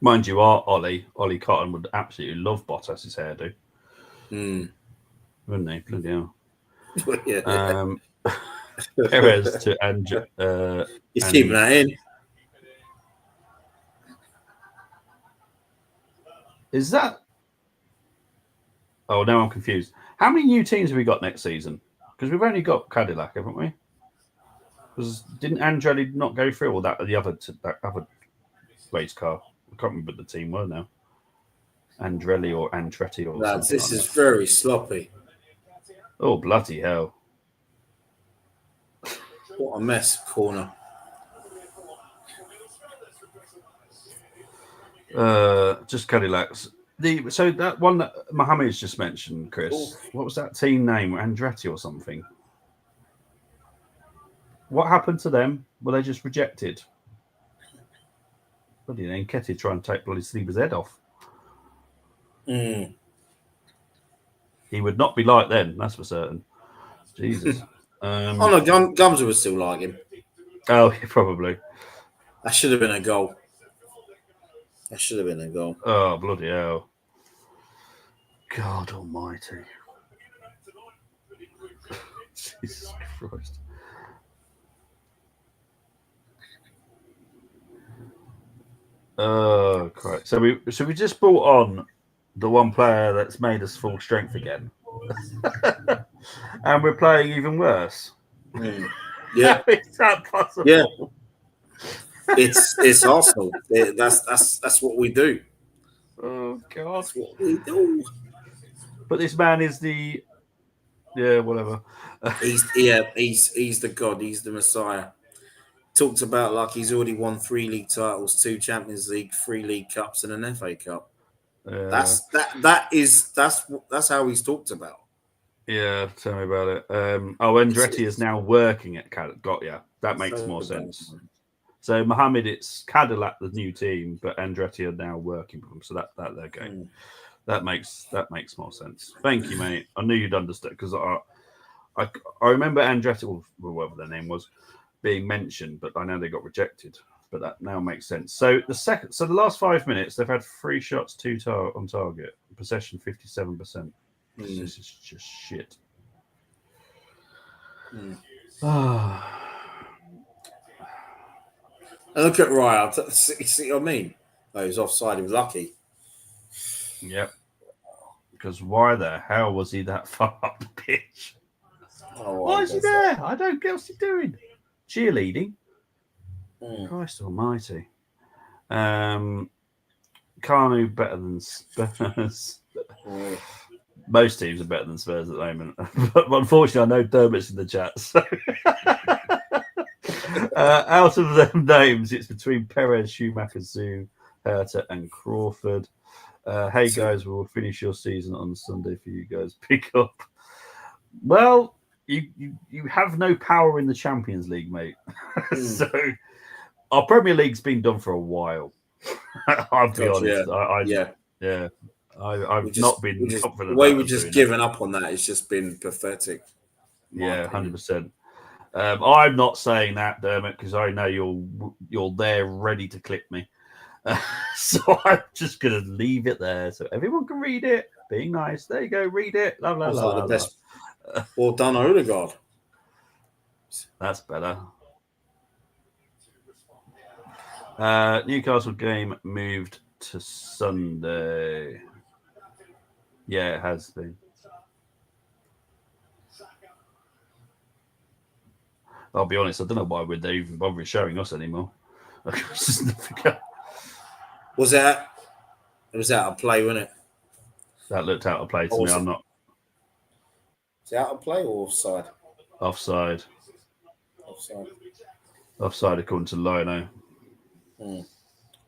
Mind you, Ollie Cotton would absolutely love Bottas's hairdo. Wouldn't he? Bloody hell. Perez to Andrew. He's keeping that in. Is that? Oh, now I'm confused. How many new teams have we got next season? Because we've only got Cadillac, haven't we? Because didn't Andretti not go through, or that other race car? I can't remember the team were now. Andrelli or Andretti or Lads, something. This is very sloppy. Oh, bloody hell. What a mess, corner. Just Cadillacs. So that one that Mohammed's just mentioned, Chris, what was that team name? Andretti or something? What happened to them? Were they just rejected? Bloody hell, Nketiah trying to take bloody Sleeper's head off. Mm. He would not be like then, that's for certain. Jesus. Oh no, Gumser would still like him. Oh, probably. That should have been a goal. That should have been a goal. Oh, bloody hell. God almighty. Jesus Christ. Oh, Christ. So we just brought on the one player that's made us full strength again. And we're playing even worse. Yeah. How is that possible? Yeah. It's Arsenal. That's what we do. Oh God. That's what we do. But this man is the whatever. He's the God. He's the Messiah. Talked about like he's already won 3 league titles, 2 Champions League, 3 League Cups, and an FA Cup. That's how he's talked about. Yeah, tell me about it. Andretti is now working at Cadillac. Got ya. That makes more sense. So Mohammed, it's Cadillac, the new team, but Andretti are now working for them. So that they're going. That makes more sense. Thank you, mate. I knew you'd understand because I remember Andretti, or whatever their name was, being mentioned, but I know they got rejected. But that now makes sense. So the last 5 minutes, they've had 3 shots, 2 on target, possession 57%. This is just shit. And look at Raya. See what I mean? Oh, he was offside. He was lucky. Yep. Because why the hell was he that far up the pitch? Why is he there? I don't get what's he doing. Cheerleading. Christ almighty. Carnu better than Spurs. Most teams are better than Spurs at the moment. But unfortunately, I know Dermot's in the chat. So out of them names, it's between Perez, Schumacher, Zoom, Herta, and Crawford. Hey guys, we'll finish your season on Sunday for you guys. Pick up. Well, you have no power in the Champions League, mate. So our Premier League's been done for a while. I'll be honest. I've not been confident. The way we've just given up on that, it's just been pathetic. Yeah, 100%. I'm not saying that, Dermot, because I know you're there ready to clip me. So I'm just going to leave it there so everyone can read it. Being nice. There you go. Read it. La, la, la, la, best. Well done, Odegaard. That's better. Newcastle game moved to Sunday. Yeah, it has been. I'll be honest, I don't know why would they even bother showing us anymore. Was that? It was out of play, wasn't it? That looked out of play to me. I'm not. Is it out of play or offside? Offside. Offside according to Lino.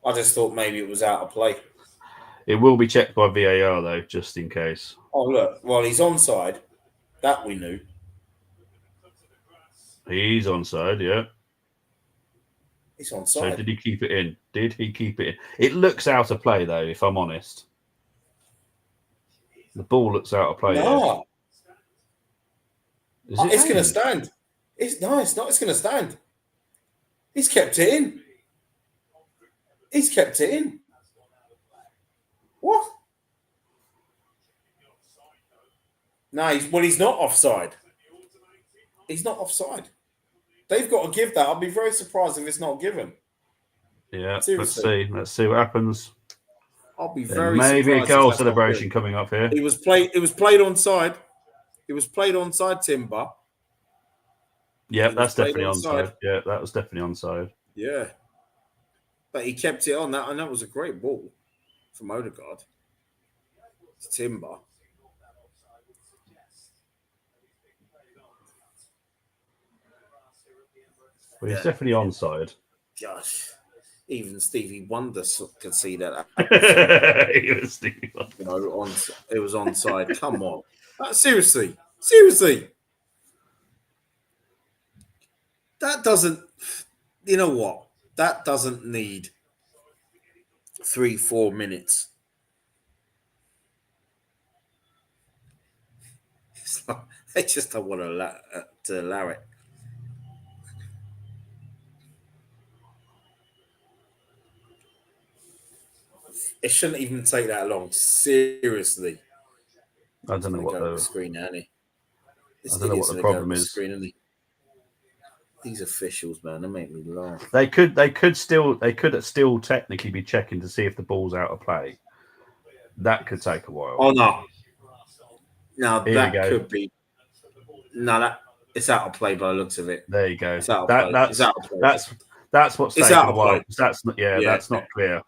I just thought maybe it was out of play. It will be checked by VAR though, just in case. Oh look, well he's onside. That we knew. He's onside, yeah. He's onside. So did he keep it in? Did he keep it in? It looks out of play though, if I'm honest. The ball looks out of play. No. It's going to stand. It's not. It's going to stand. He's kept it in. What? No, he's not offside. He's not offside. They've got to give that. I'll be very surprised if it's not given. Yeah, seriously. Let's see what happens. I'll be very maybe surprised. A goal celebration coming up here. It was played onside. It was played onside, Timber. Yeah, that's definitely onside. Yeah, that was definitely onside. Yeah. But he kept it on that, and that was a great ball from Odegaard. It's Timber. Well, he's definitely onside. Gosh, even Stevie Wonder could see that. Even Stevie Wonder. It was onside. Come on. Seriously. That doesn't, you know what? That doesn't need 3-4 minutes. It's like, they just don't want to allow it. It shouldn't even take that long. Seriously. I don't know what the screen, Annie. I don't know what the problem is. Screen, isn't he? These officials, man, they make me laugh. They could still technically be checking to see if the ball's out of play. That could take a while. Oh no. Now Here that could be. No, that it's out of play by the looks of it. There you go. It's out of play. It's out of play. That's what's It's taking out a of while. play. That's not clear.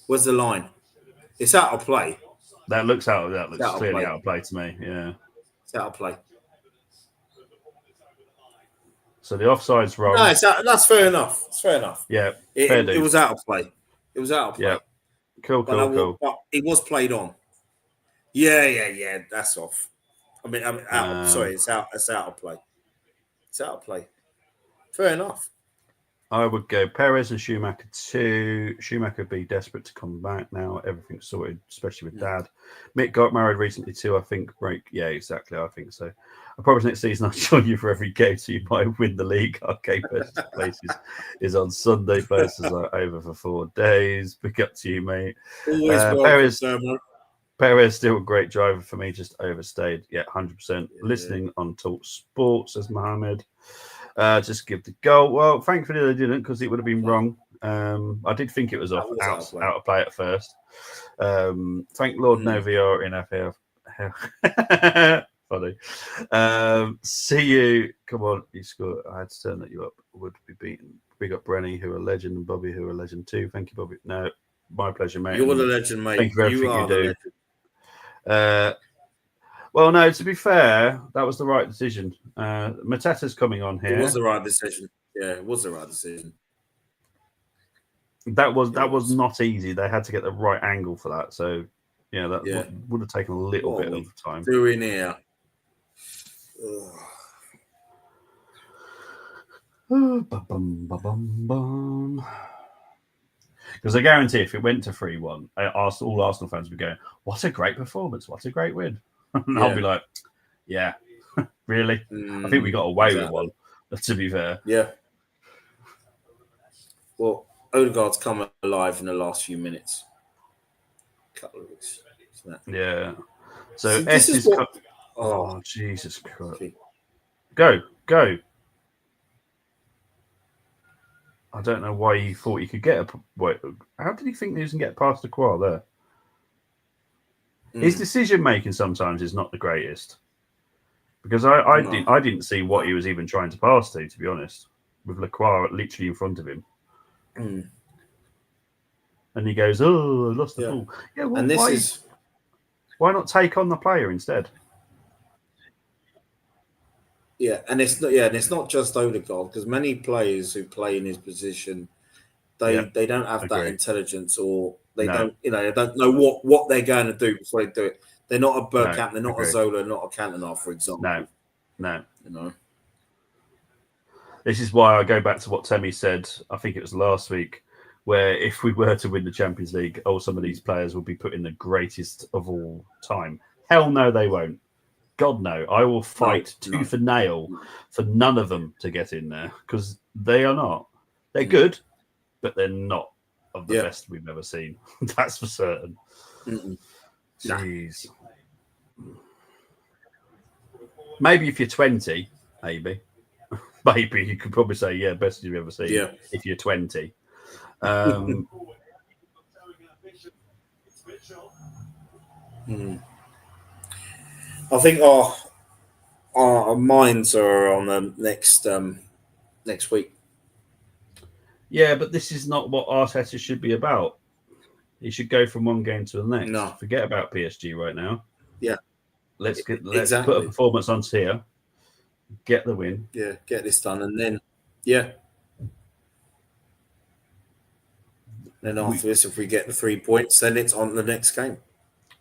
Where's the line? It's out of play. That looks clearly play. out of play to me. Yeah. It's out of play. So the offside's wrong. No, that's fair enough. It's fair enough. Yeah. It was out of play. It was out of play. Yeah. Cool. But it was played on. Yeah. That's off. I mean, sorry, it's out of play. It's out of play. Fair enough. I would go Perez and Schumacher too. Schumacher would be desperate to come back now. Everything's sorted, especially with Dad. Mick got married recently too, I think. Yeah, exactly. I think so. I promise next season I'll join you for every game so you might win the league. Our game best places is on Sunday. Posters are over for 4 days. Big up to you, mate. Perez still a great driver for me, just overstayed. Yeah, 100%. Listening on Talk Sports, says Mohammed. Just give the goal. Well, thankfully they didn't, because it would have been wrong. I did think it was out of play at first. Thank Lord no VR in FAF. Funny. See you. Come on, you scored. I had to turn that you up. Would be beaten. Big up Brenny, who are legend, and Bobby, who are legend too. Thank you, Bobby. No, my pleasure, mate. You're the legend, mate. Thank you for everything you do. Well, no, to be fair, that was the right decision. Mateta's coming on here. It was the right decision. Yeah, it was the right decision. That was not easy. They had to get the right angle for that. So, yeah, that would have taken a little bit of time. Doing here. Because I guarantee if it went to 3-1, all Arsenal fans would be going, "What a great performance! What a great win!" And I'll be like, "Yeah, really? I think we got away with one." To be fair, yeah. Well, Odegaard's come alive in the last few minutes. Couple of weeks. Yeah. So S is. Oh, Jesus Christ! Okay. Go. I don't know why he thought he could get how did he think he was going to get past the qual there? His decision making sometimes is not the greatest, because I didn't see what he was even trying to pass to be honest, with Lacroix literally in front of him. And he goes, "Oh, I lost the ball." Yeah, well, and why not take on the player instead? Yeah, and it's not just Odegaard, because many players who play in his position, they don't have that intelligence, or they don't know what they're going to do before they do it. They're not a Bergkamp, they're not a Zola, not a Cantona, for example. No. This is why I go back to what Temi said. I think it was last week, where if we were to win the Champions League, some of these players will be put in the greatest of all time. Hell no, they won't. God no, I will fight tooth and nail for none of them to get in there, because they are not. They're good, but they're not of the best we've ever seen. That's for certain. Jeez. Maybe if you're 20, maybe you could probably say, best you've ever seen. Yeah. If you're 20. I think our minds are on the next week. Yeah, but this is not what Arteta should be about. He should go from one game to the next. No. Forget about PSG right now. Yeah. Let's put a performance on here. Get the win. Yeah, get this done, and then Then after this, if we get the 3 points, then it's on the next game.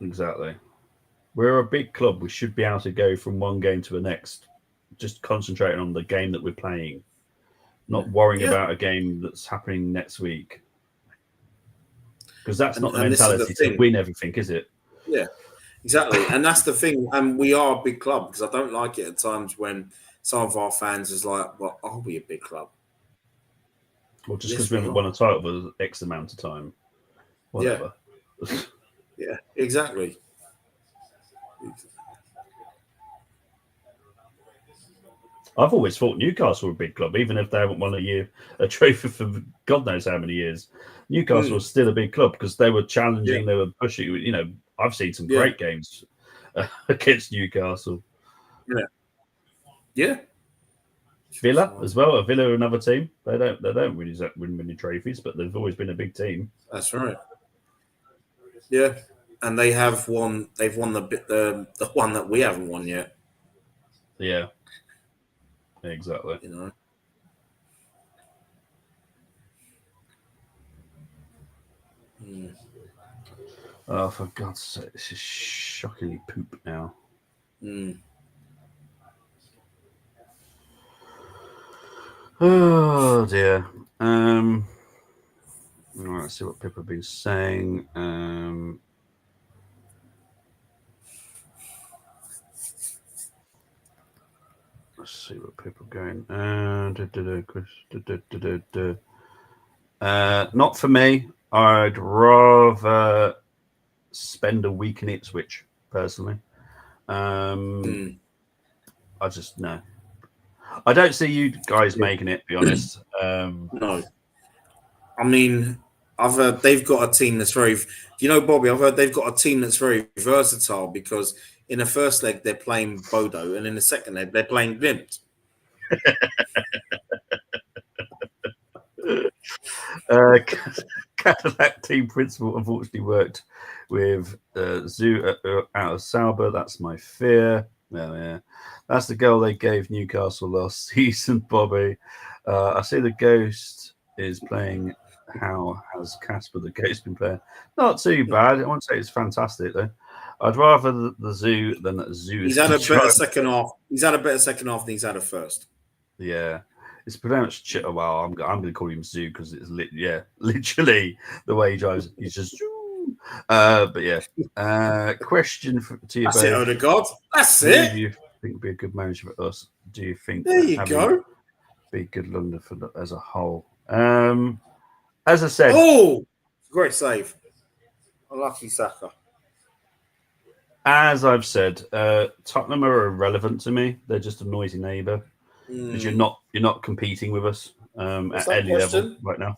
Exactly. We're a big club. We should be able to go from one game to the next, just concentrating on the game that we're playing, not worrying about a game that's happening next week. Because that's not the mentality to win everything, is it? Yeah, exactly. And that's the thing. And we are a big club, because I don't like it at times when some of our fans is like, "Well, are we a big club?" Well, just because we haven't won a title for X amount of time. Whatever. Yeah. Yeah, exactly. I've always thought Newcastle were a big club, even if they haven't won a trophy for God knows how many years. Newcastle was still a big club because they were challenging, Yeah. they were pushing. You know, I've seen some Yeah. great games against Newcastle. Yeah. Yeah. Villa as well. Villa are another team. They don't really win many trophies, but they've always been a big team. That's right. Yeah, and they have won. They've won the one that we haven't won yet. Yeah, exactly. You know. Mm. Oh, for God's sake, this is shockingly poop now. Mm. Oh dear. Let's see what people have been saying. Let's see what people are going. Not for me. I'd rather spend a week in Ipswich personally. I just no. I don't see you guys making it. To be honest. No, I mean, I've heard they've got a team that's very. You know, Bobby, I've heard they've got a team that's very versatile because in the first leg they're playing Bodo, and in the second leg they're playing Glimt. Cadillac team principal unfortunately worked with Zoo out of Sauber. That's my fear. Yeah. That's the goal they gave Newcastle last season, Bobby. I see the Ghost is playing. How has Casper the Ghost been playing? Not too bad. I won't say it's fantastic, though. I'd rather the Zoo than the Zoo. He's had a better second half. He's had a better second half than he's had a first. Yeah. It's pronounced well. I'm going to call him Zoo because it's literally the way he drives. He's just. But yeah. Question to you That's both. it, Odegaard. That's Who it. do you think would be a good manager for us? Do you think There you go. be good London as a whole? As I said, Oh, great save. Unlucky Saka. as I've said, Tottenham are irrelevant to me. They're just a noisy neighbour because you're not competing with us at any level right now.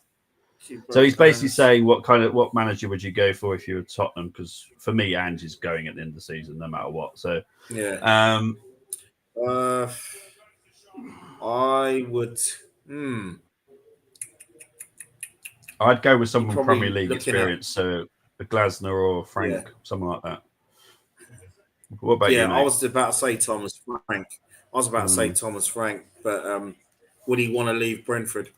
So he's basically saying what manager would you go for if you were Tottenham? Because for me, Ange is going at the end of the season no matter what. So yeah, I would. I'd go with someone with probably Premier League looking at- experience, so a Glasner or Frank, Yeah. something like that. What about you, Yeah, mate? I was about to say Thomas Frank. But would he want to leave Brentford?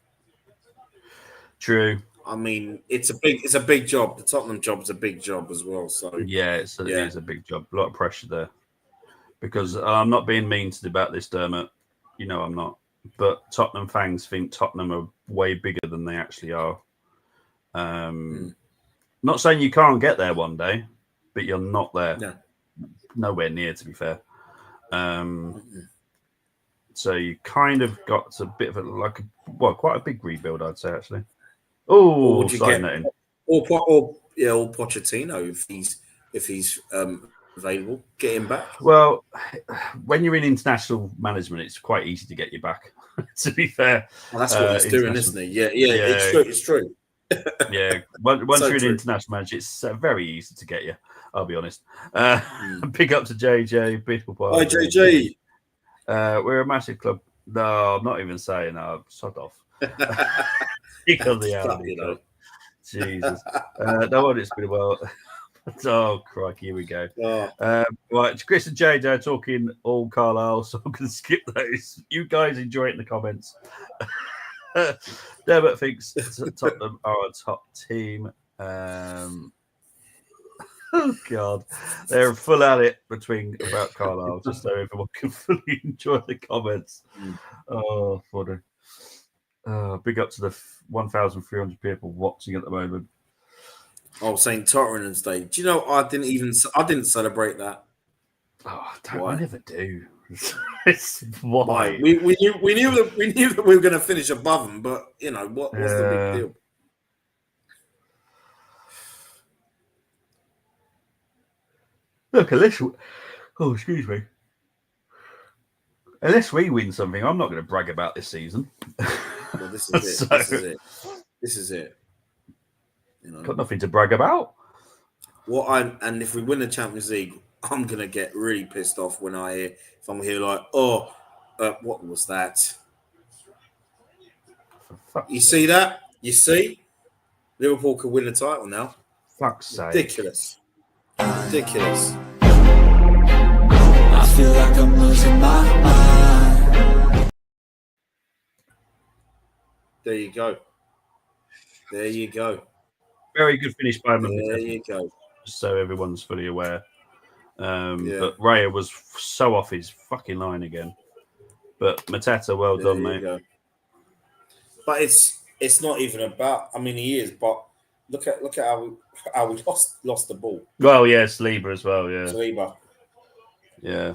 True. I mean, it's a big job. The Tottenham job's a big job as well. So Yeah, it is a big job. A lot of pressure there. Because I'm not being mean about this, Dermot. You know I'm not. But Tottenham fans think Tottenham are way bigger than they actually are. Not saying you can't get there one day, but you're not there. Yeah. Nowhere near, to be fair. So you kind of got a bit of quite a big rebuild, I'd say, actually. Oh, would you get or Pochettino if he's available, get him back. Well, when you're in international management, it's quite easy to get you back. To be fair, Well, that's what he's doing, isn't he? Yeah, it's true. Yeah, once So you're true. an international manager, it's very easy to get you. I'll be honest. Big up to JJ, beautiful boy. Hi, JJ. We're a massive club. No, I'm not even saying that. Sod off. Pick on the alley, Jesus. No one, it's been well. Oh, crikey, here we go. Right, Chris and JJ are talking all Carlisle, so I'm going to skip those. You guys enjoy it in the comments. Dermot thinks Tottenham are a top team. Oh, God. They're full at it about Carlisle, just so everyone can fully enjoy the comments. Oh, funny. Big up to the 1,300 people watching at the moment. Oh, St. Tottenham's Day. Do you know I didn't celebrate that. Oh, I never do. Why? We knew that we were going to finish above them, but you know what's the big deal? Look, excuse me. Unless we win something, I'm not going to brag about this season. Well, this is it. This is it. This is it. You know, got nothing to brag about. And if we win the Champions League, I'm gonna get really pissed off when if I'm here like, oh, what was that? You see that? You see, Liverpool could win the title now. Fuck's sake! Ridiculous. Ridiculous. I feel like I'm losing my mind. There you go. There you go. Very good finish by There you go. So everyone's fully aware. But Raya was so off his fucking line again. But Mateta, well done, mate. Go. But it's not even about. I mean, he is. But look at how we lost the ball. Well, yeah, Saliba as well. Yeah, Saliba. Yeah.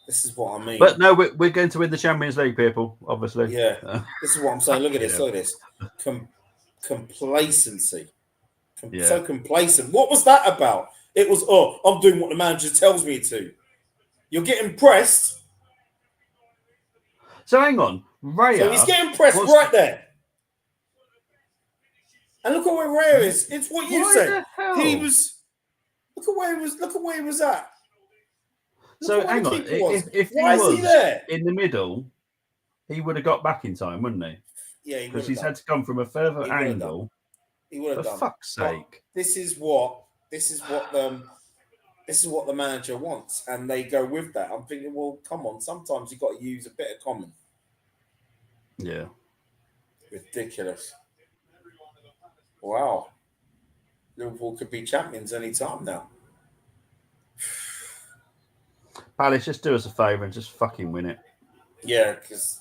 This is what I mean. But no, we're going to win the Champions League, people. Obviously. Yeah. This is what I'm saying. Look at this. Look at this. Complacency. So complacent. What was that about? It was, I'm doing what the manager tells me to. You're getting pressed. So hang on. Raya. So he's getting pressed right there. And look at where Raya is. It's what you said. He was. Look at where he was at. So hang on. If he was there in the middle, he would have got back in time, wouldn't he? Yeah, because he's had to come from a further angle. He would have done. For fuck's sake! But this is what the manager wants, and they go with that. I'm thinking, well, come on. Sometimes you've got to use a bit of common. Yeah. Ridiculous. Wow. Liverpool could be champions any time now. Palace, just do us a favour and just fucking win it. Yeah, because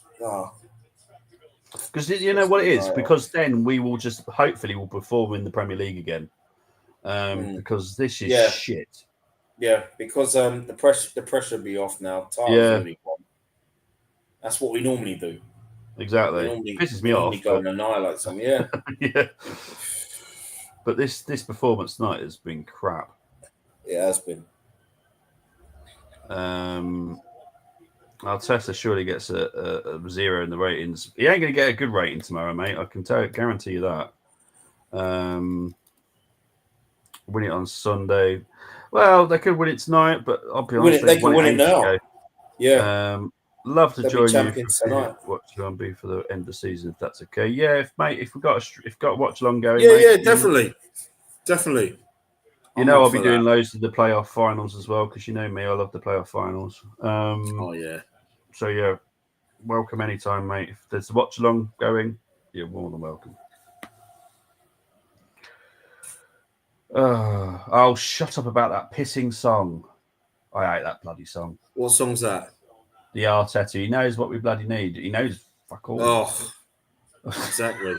you know what it is? Because then we will just hopefully will perform in the Premier League again. Because this is shit. Yeah, because the pressure will be off now. That's what we normally do. Exactly. Pisses me off. Go and annihilate some, yeah. Yeah. But this performance tonight has been crap. It has been. Arteta surely gets a 0 in the ratings. He ain't going to get a good rating tomorrow, mate. I can guarantee you that. Win it on Sunday. Well, they could win it tonight, but I'll be honest. They can win it now. Yeah. Love to join you tonight. Watchalong be for the end of the season, if that's okay. Yeah, if we've got Watchalong going. Yeah, definitely. Definitely. I'll be doing loads of the playoff finals as well, because you know me, I love the playoff finals. So yeah, welcome anytime, mate. If there's a Watchalong going, you're more than welcome. Oh, shut up about that pissing song. I hate that bloody song. What song's that? The Arteta. He knows what we bloody need. He knows fuck all. Oh, exactly.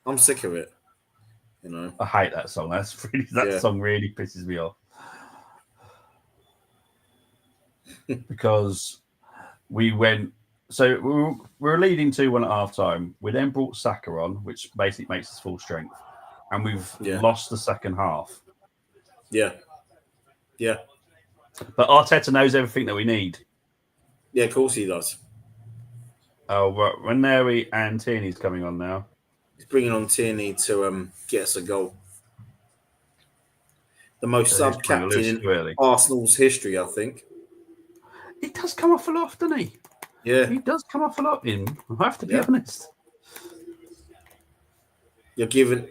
I'm sick of it. I hate that song. That song really pisses me off. Because we went. So we were leading 2-1 at half time. We then brought Saka on, which basically makes us full strength. And we've lost the second half. Yeah. Yeah. But Arteta knows everything that we need. Yeah, of course he does. Oh, Ranieri and Tierney's coming on now. He's bringing on Tierney to get us a goal. The most sub-captain in Arsenal's history, I think. He does come off a lot, doesn't he? Yeah. He does come off a lot, I have to be honest. You're giving...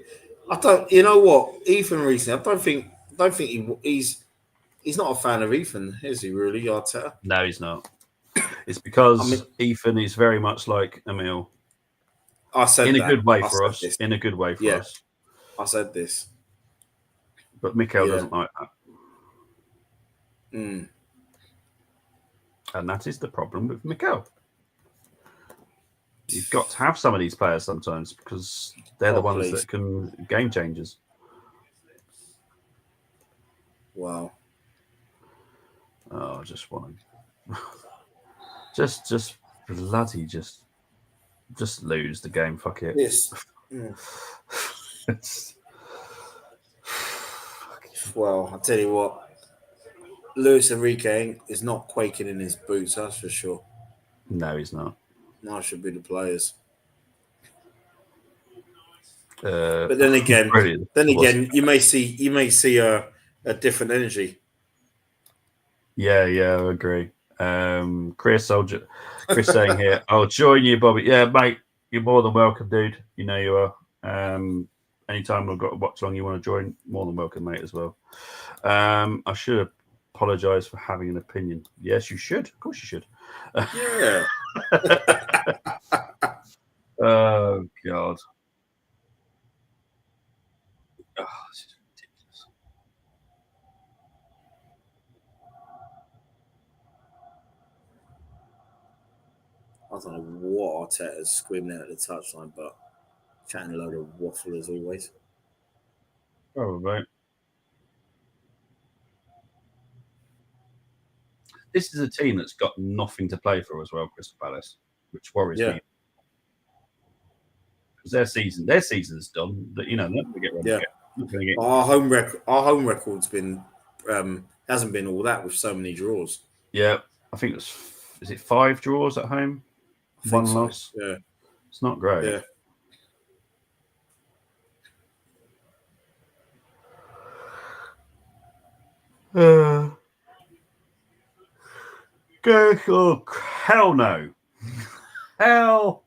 I don't... You know what? Ethan recently, I don't think he's not a fan of Ethan, is he really, Arteta? No, he's not. It's because Ethan is very much like Emil. I said in a good way for us. In a good way for us. I said this. But Mikel doesn't like that. Mm. And that is the problem with Mikel. You've got to have some of these players sometimes because they're the ones that can game changers. Wow. Oh, I just want to just bloody just lose the game. Fuck it. Yes. Well, I'll tell you what. Luis Enrique is not quaking in his boots, that's for sure. No, he's not. No, it should be the players. But then again, you may see a different energy. Yeah, I agree. Chris saying here, I'll join you, Bobby. Yeah, mate, you're more than welcome, dude. You know you are. Anytime I've got a watch along you want to join, more than welcome, mate, as well. I should apologise for having an opinion. Yes, you should. Of course you should. Yeah. Oh, God. Oh, this is ridiculous. I don't know what Arteta's screaming at the touchline, but chatting a load of waffle as always. Probably. This is a team that's got nothing to play for as well, Crystal Palace, which worries me. Because their season's done. But they're not going to get relegated. Yeah. Our home record's been hasn't been all that with so many draws. Yeah, I think is it 5 draws at home, 1 loss. Yeah, it's not great. Yeah. Oh, hell no. Hell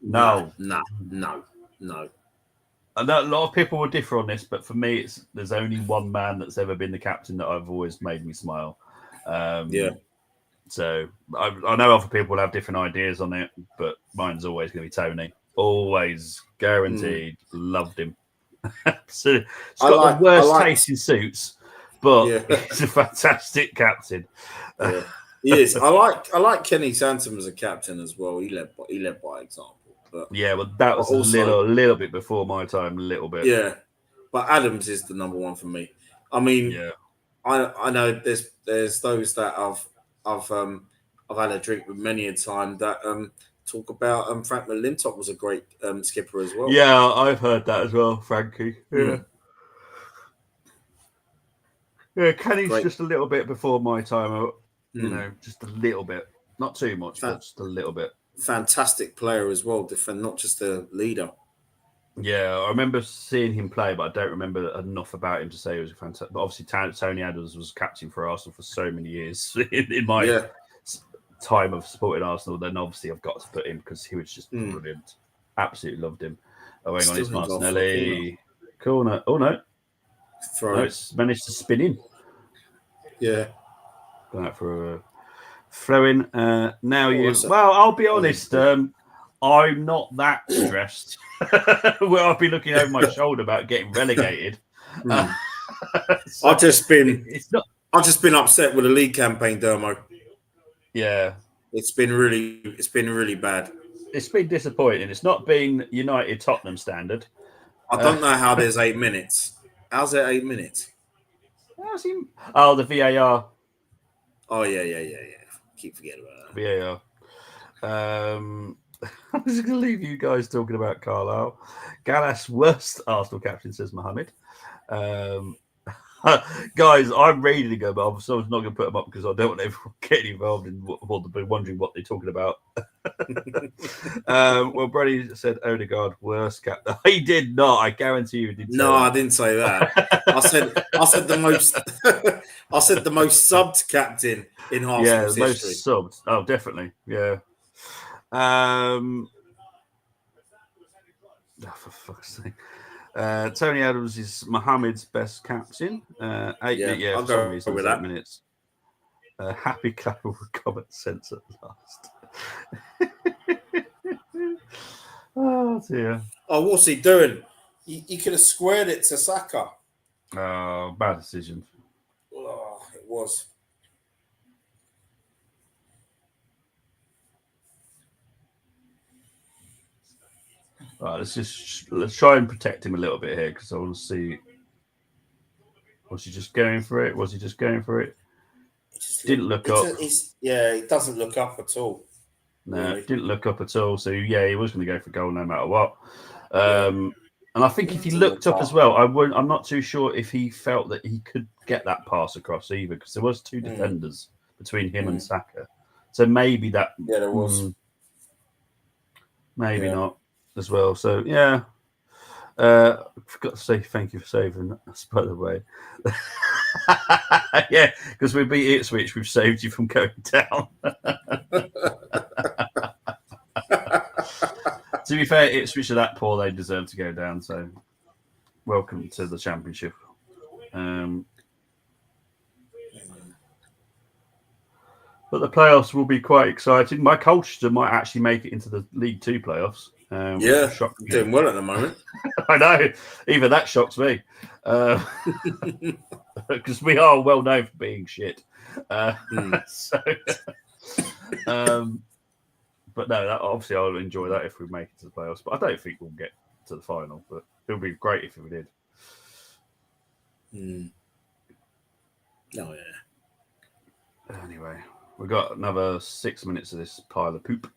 no. No. I know a lot of people will differ on this, but for me, there's only one man that's ever been the captain that I've always made me smile. So I know other people have different ideas on it, but mine's always going to be Tony. Always guaranteed. Loved him. So he's got the worst taste in suits, but he's a fantastic captain. Yeah. He is. I like Kenny Sansom as a captain as well. He led by example. But that was also, a little bit before my time, a little bit. Yeah, but Adams is the number one for me. I mean, I know there's those that I've had a drink with many a time that talk about Frank McLintock was a great skipper as well. Yeah, I've heard that as well, Frankie. Yeah. Yeah, Kenny's just a little bit before my time, just a little bit. Not too much, but just a little bit. Fantastic player as well, not just a leader. Yeah, I remember seeing him play, but I don't remember enough about him to say he was a fantastic. But obviously, Tony Adams was captain for Arsenal for so many years in my time of supporting Arsenal. Then obviously, I've got to put him because he was just brilliant. Absolutely loved him. Oh, hang on, it's Martinelli. Corner. Oh no, it's managed to spin in. Yeah, going out for a throw in. Now I'll be honest. I'm not that stressed. Well, I'll be looking over my shoulder about getting relegated. So I've just been upset with the league campaign, Dermo. Yeah, it's been really bad. It's been disappointing. It's not been United Tottenham standard. I don't know how there's 8 minutes. How's there 8 minutes? Oh, the VAR. Oh yeah. Keep forgetting about that. VAR. I'm just going to leave you guys talking about Carlisle. Gallas, worst Arsenal captain, says Mohammed. Guys, I'm ready to go, but I'm not going to put them up because I don't want everyone getting involved in wondering what they're talking about. Well, Brady said Odegaard, worst captain. He did not. I guarantee you he didn't. No, I didn't say that. I said the most. I said the most subbed captain in Arsenal's history. Most subbed. Oh, definitely. Yeah. For fuck's sake. Tony Adams is Mohammed's best captain. 8 minutes. I'll go with that. 8 minutes. Happy clap with comment sense at last. Oh dear. Oh, what's he doing? You could have squared it to Saka. Oh, bad decision. Oh, it was. Right, let's try and protect him a little bit here because I want to see. Was he just going for it? Didn't look up. He doesn't look up at all. No, really. Didn't look up at all. So he was going to go for goal no matter what. And I think if he looked up as well, I'm not too sure if he felt that he could get that pass across either, because there was two defenders between him and Saka. So maybe that. Yeah, there was. Maybe not as well. So yeah. I forgot to say thank you for saving us, by the way. Yeah, because we beat Ipswich, we've saved you from going down. To be fair, Ipswich are that poor, they deserve to go down. So welcome to the Championship. But the playoffs will be quite exciting. My Colchester might actually make it into the League Two playoffs. Yeah, doing well at the moment. I know. Even that shocks me. Because we are well known for being shit. So, but no, obviously I'll enjoy that if we make it to the playoffs. But I don't think we'll get to the final. But it would be great if we did. Oh, yeah. Anyway, we've got another 6 minutes of this pile of poop.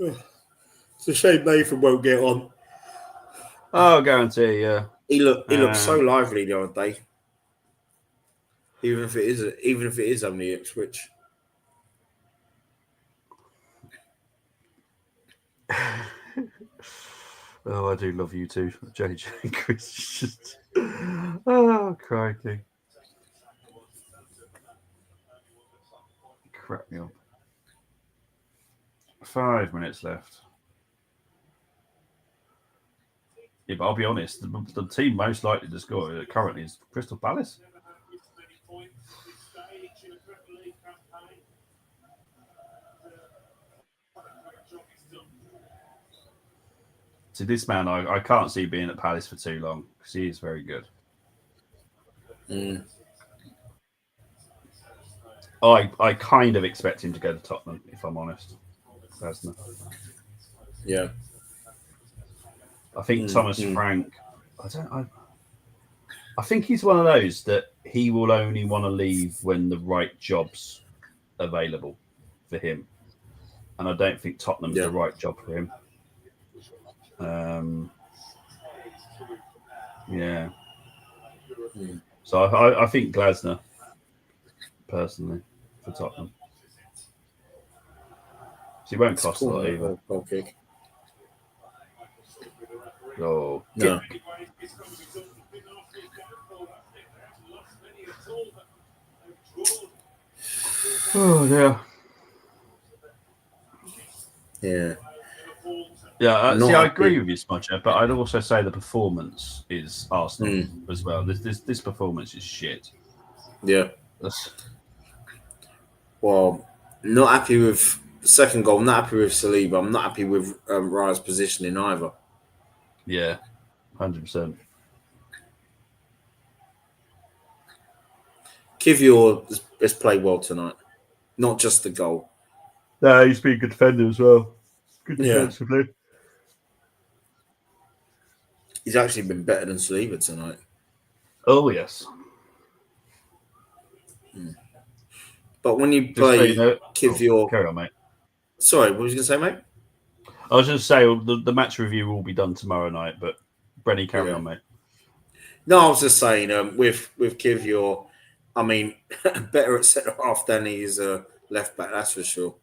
It's a shame Nathan won't get on. Oh, I guarantee, yeah. He looked so lively the other day. Even if it is only Ipswich. Oh, I do love you too, JJ and Chris. Oh, crikey. Crack me up. 5 minutes left. Yeah, but I'll be honest, the team most likely to score currently is Crystal Palace. See, this man, I can't see being at Palace for too long because he is very good. I kind of expect him to go to Tottenham, if I'm honest. Yeah. I think Thomas Frank. I think he's one of those that he will only want to leave when the right job's available for him, and I don't think Tottenham's the right job for him. Yeah. So I think Glasner, personally, for Tottenham. So he won't cost a lot either. Okay. Oh, no. Oh, yeah. Yeah. Yeah, see, I agree with you, Smudger, but I'd also say the performance is Arsenal as well. This performance is shit. Yeah. Well, not happy with the second goal. Not happy with Saliba. I'm not happy with Raya's positioning either. Yeah, 100%. Kivior has played well tonight. Not just the goal. No, he's been a good defender as well. Good defensively. He's actually been better than Saliba tonight. Oh, yes. But when you play Kivior... carry on, mate. Sorry, what was you going to say, mate? I was just saying the match review will be done tomorrow night, but Brenny, carry on, mate. No, I was just saying, with Kivior, I mean, better at centre half than he's left back, that's for sure.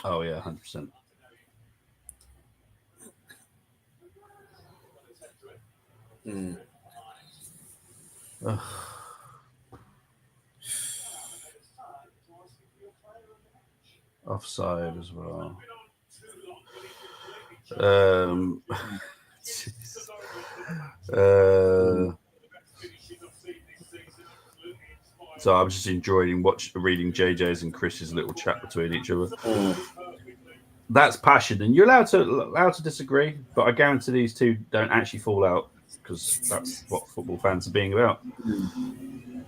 Oh, yeah, 100%. Offside as well. So I'm just enjoying reading JJ's and Chris's little chat between each other. That's passion, and you're allowed to disagree, but I guarantee these two don't actually fall out, because that's what football fans are being about.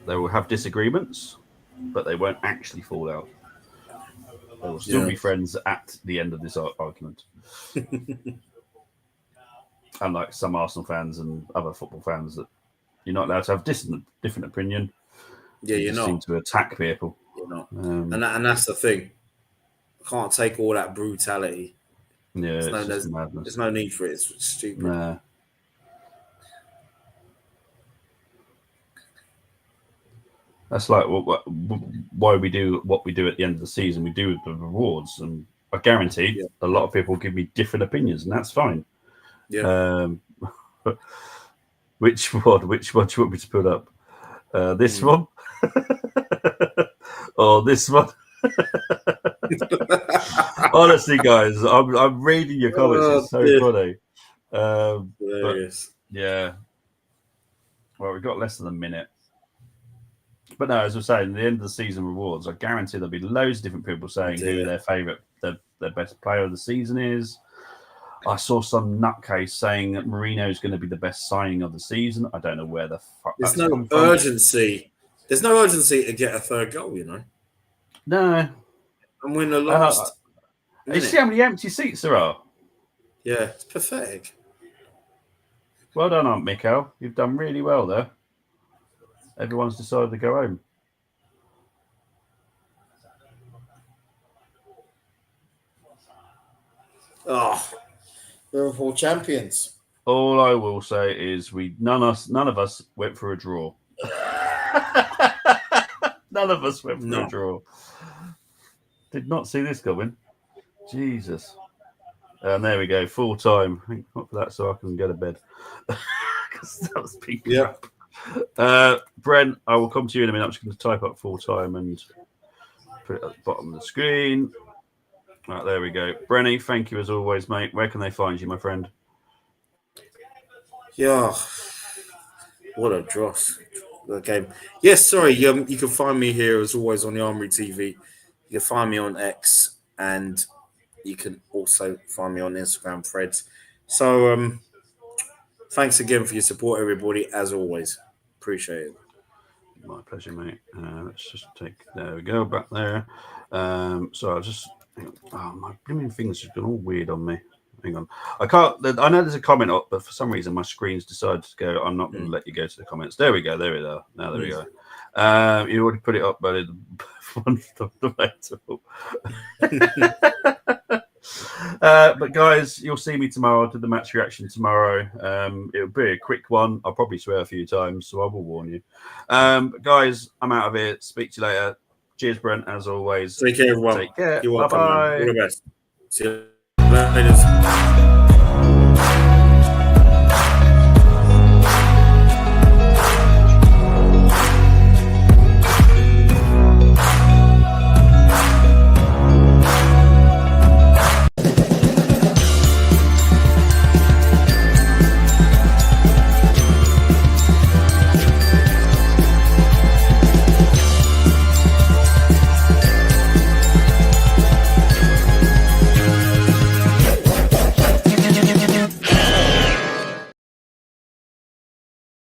They will have disagreements, but they won't actually fall out. They will still be friends at the end of this argument. Unlike some Arsenal fans and other football fans, that you're not allowed to have different opinion. Yeah, you're not. Seem to attack people. You're not. And that's the thing. I can't take all that brutality. Yeah, There's madness. There's no need for it. It's stupid. Nah. That's like why we do what we do at the end of the season. We do with the rewards, and I guarantee a lot of people give me different opinions, and that's fine. Yeah. Which one? Which one do you want me to put up? This one, or this one? Honestly, guys, I'm reading your comments. It's so funny. Hilarious. Yeah. Well, we've got less than a minute. But no, as I was saying, the end of the season rewards, I guarantee there'll be loads of different people saying who their favourite, their best player of the season is. I saw some nutcase saying that Mourinho is going to be the best signing of the season. I don't know where the fuck There's that's no urgency. There's no urgency to get a third goal, you know. No. And when the last you see how many empty seats there are? Yeah, it's pathetic. Well done, Aunt Mikel. You've done really well there. Everyone's decided to go home. Oh, Liverpool champions. All I will say is none of us went for a draw. None of us went for a draw. Did not see this coming. Jesus. And there we go, full time. Not for that, so I can go to bed. Because that was big crap. Brent, I will come to you in a minute. I'm just going to type up full time and put it at the bottom of the screen. Right, there we go. Brenny, thank you as always, mate. Where can they find you, my friend? Yeah. What a dross. The game. Yes, sorry. You can find me here as always on the Armory TV. You can find me on X, and you can also find me on Instagram threads. So thanks again for your support, everybody, as always. Appreciate it. My pleasure, mate. Let's just there we go, back there. So I'll just my blooming thing's just gone all weird on me. Hang on. I know there's a comment up, but for some reason my screen's decided to go. I'm not going to let you go to the comments. There we go. There we are. Now there we go. You already put it up, but but guys, you'll see me tomorrow. I'll do the match reaction tomorrow. It'll be a quick one. I'll probably swear a few times, so I will warn you. Guys, I'm out of here. Speak to you later. Cheers, Brent, as always. Take care, everyone. Take care. You're welcome, Bye-bye. man. All the best. See you later.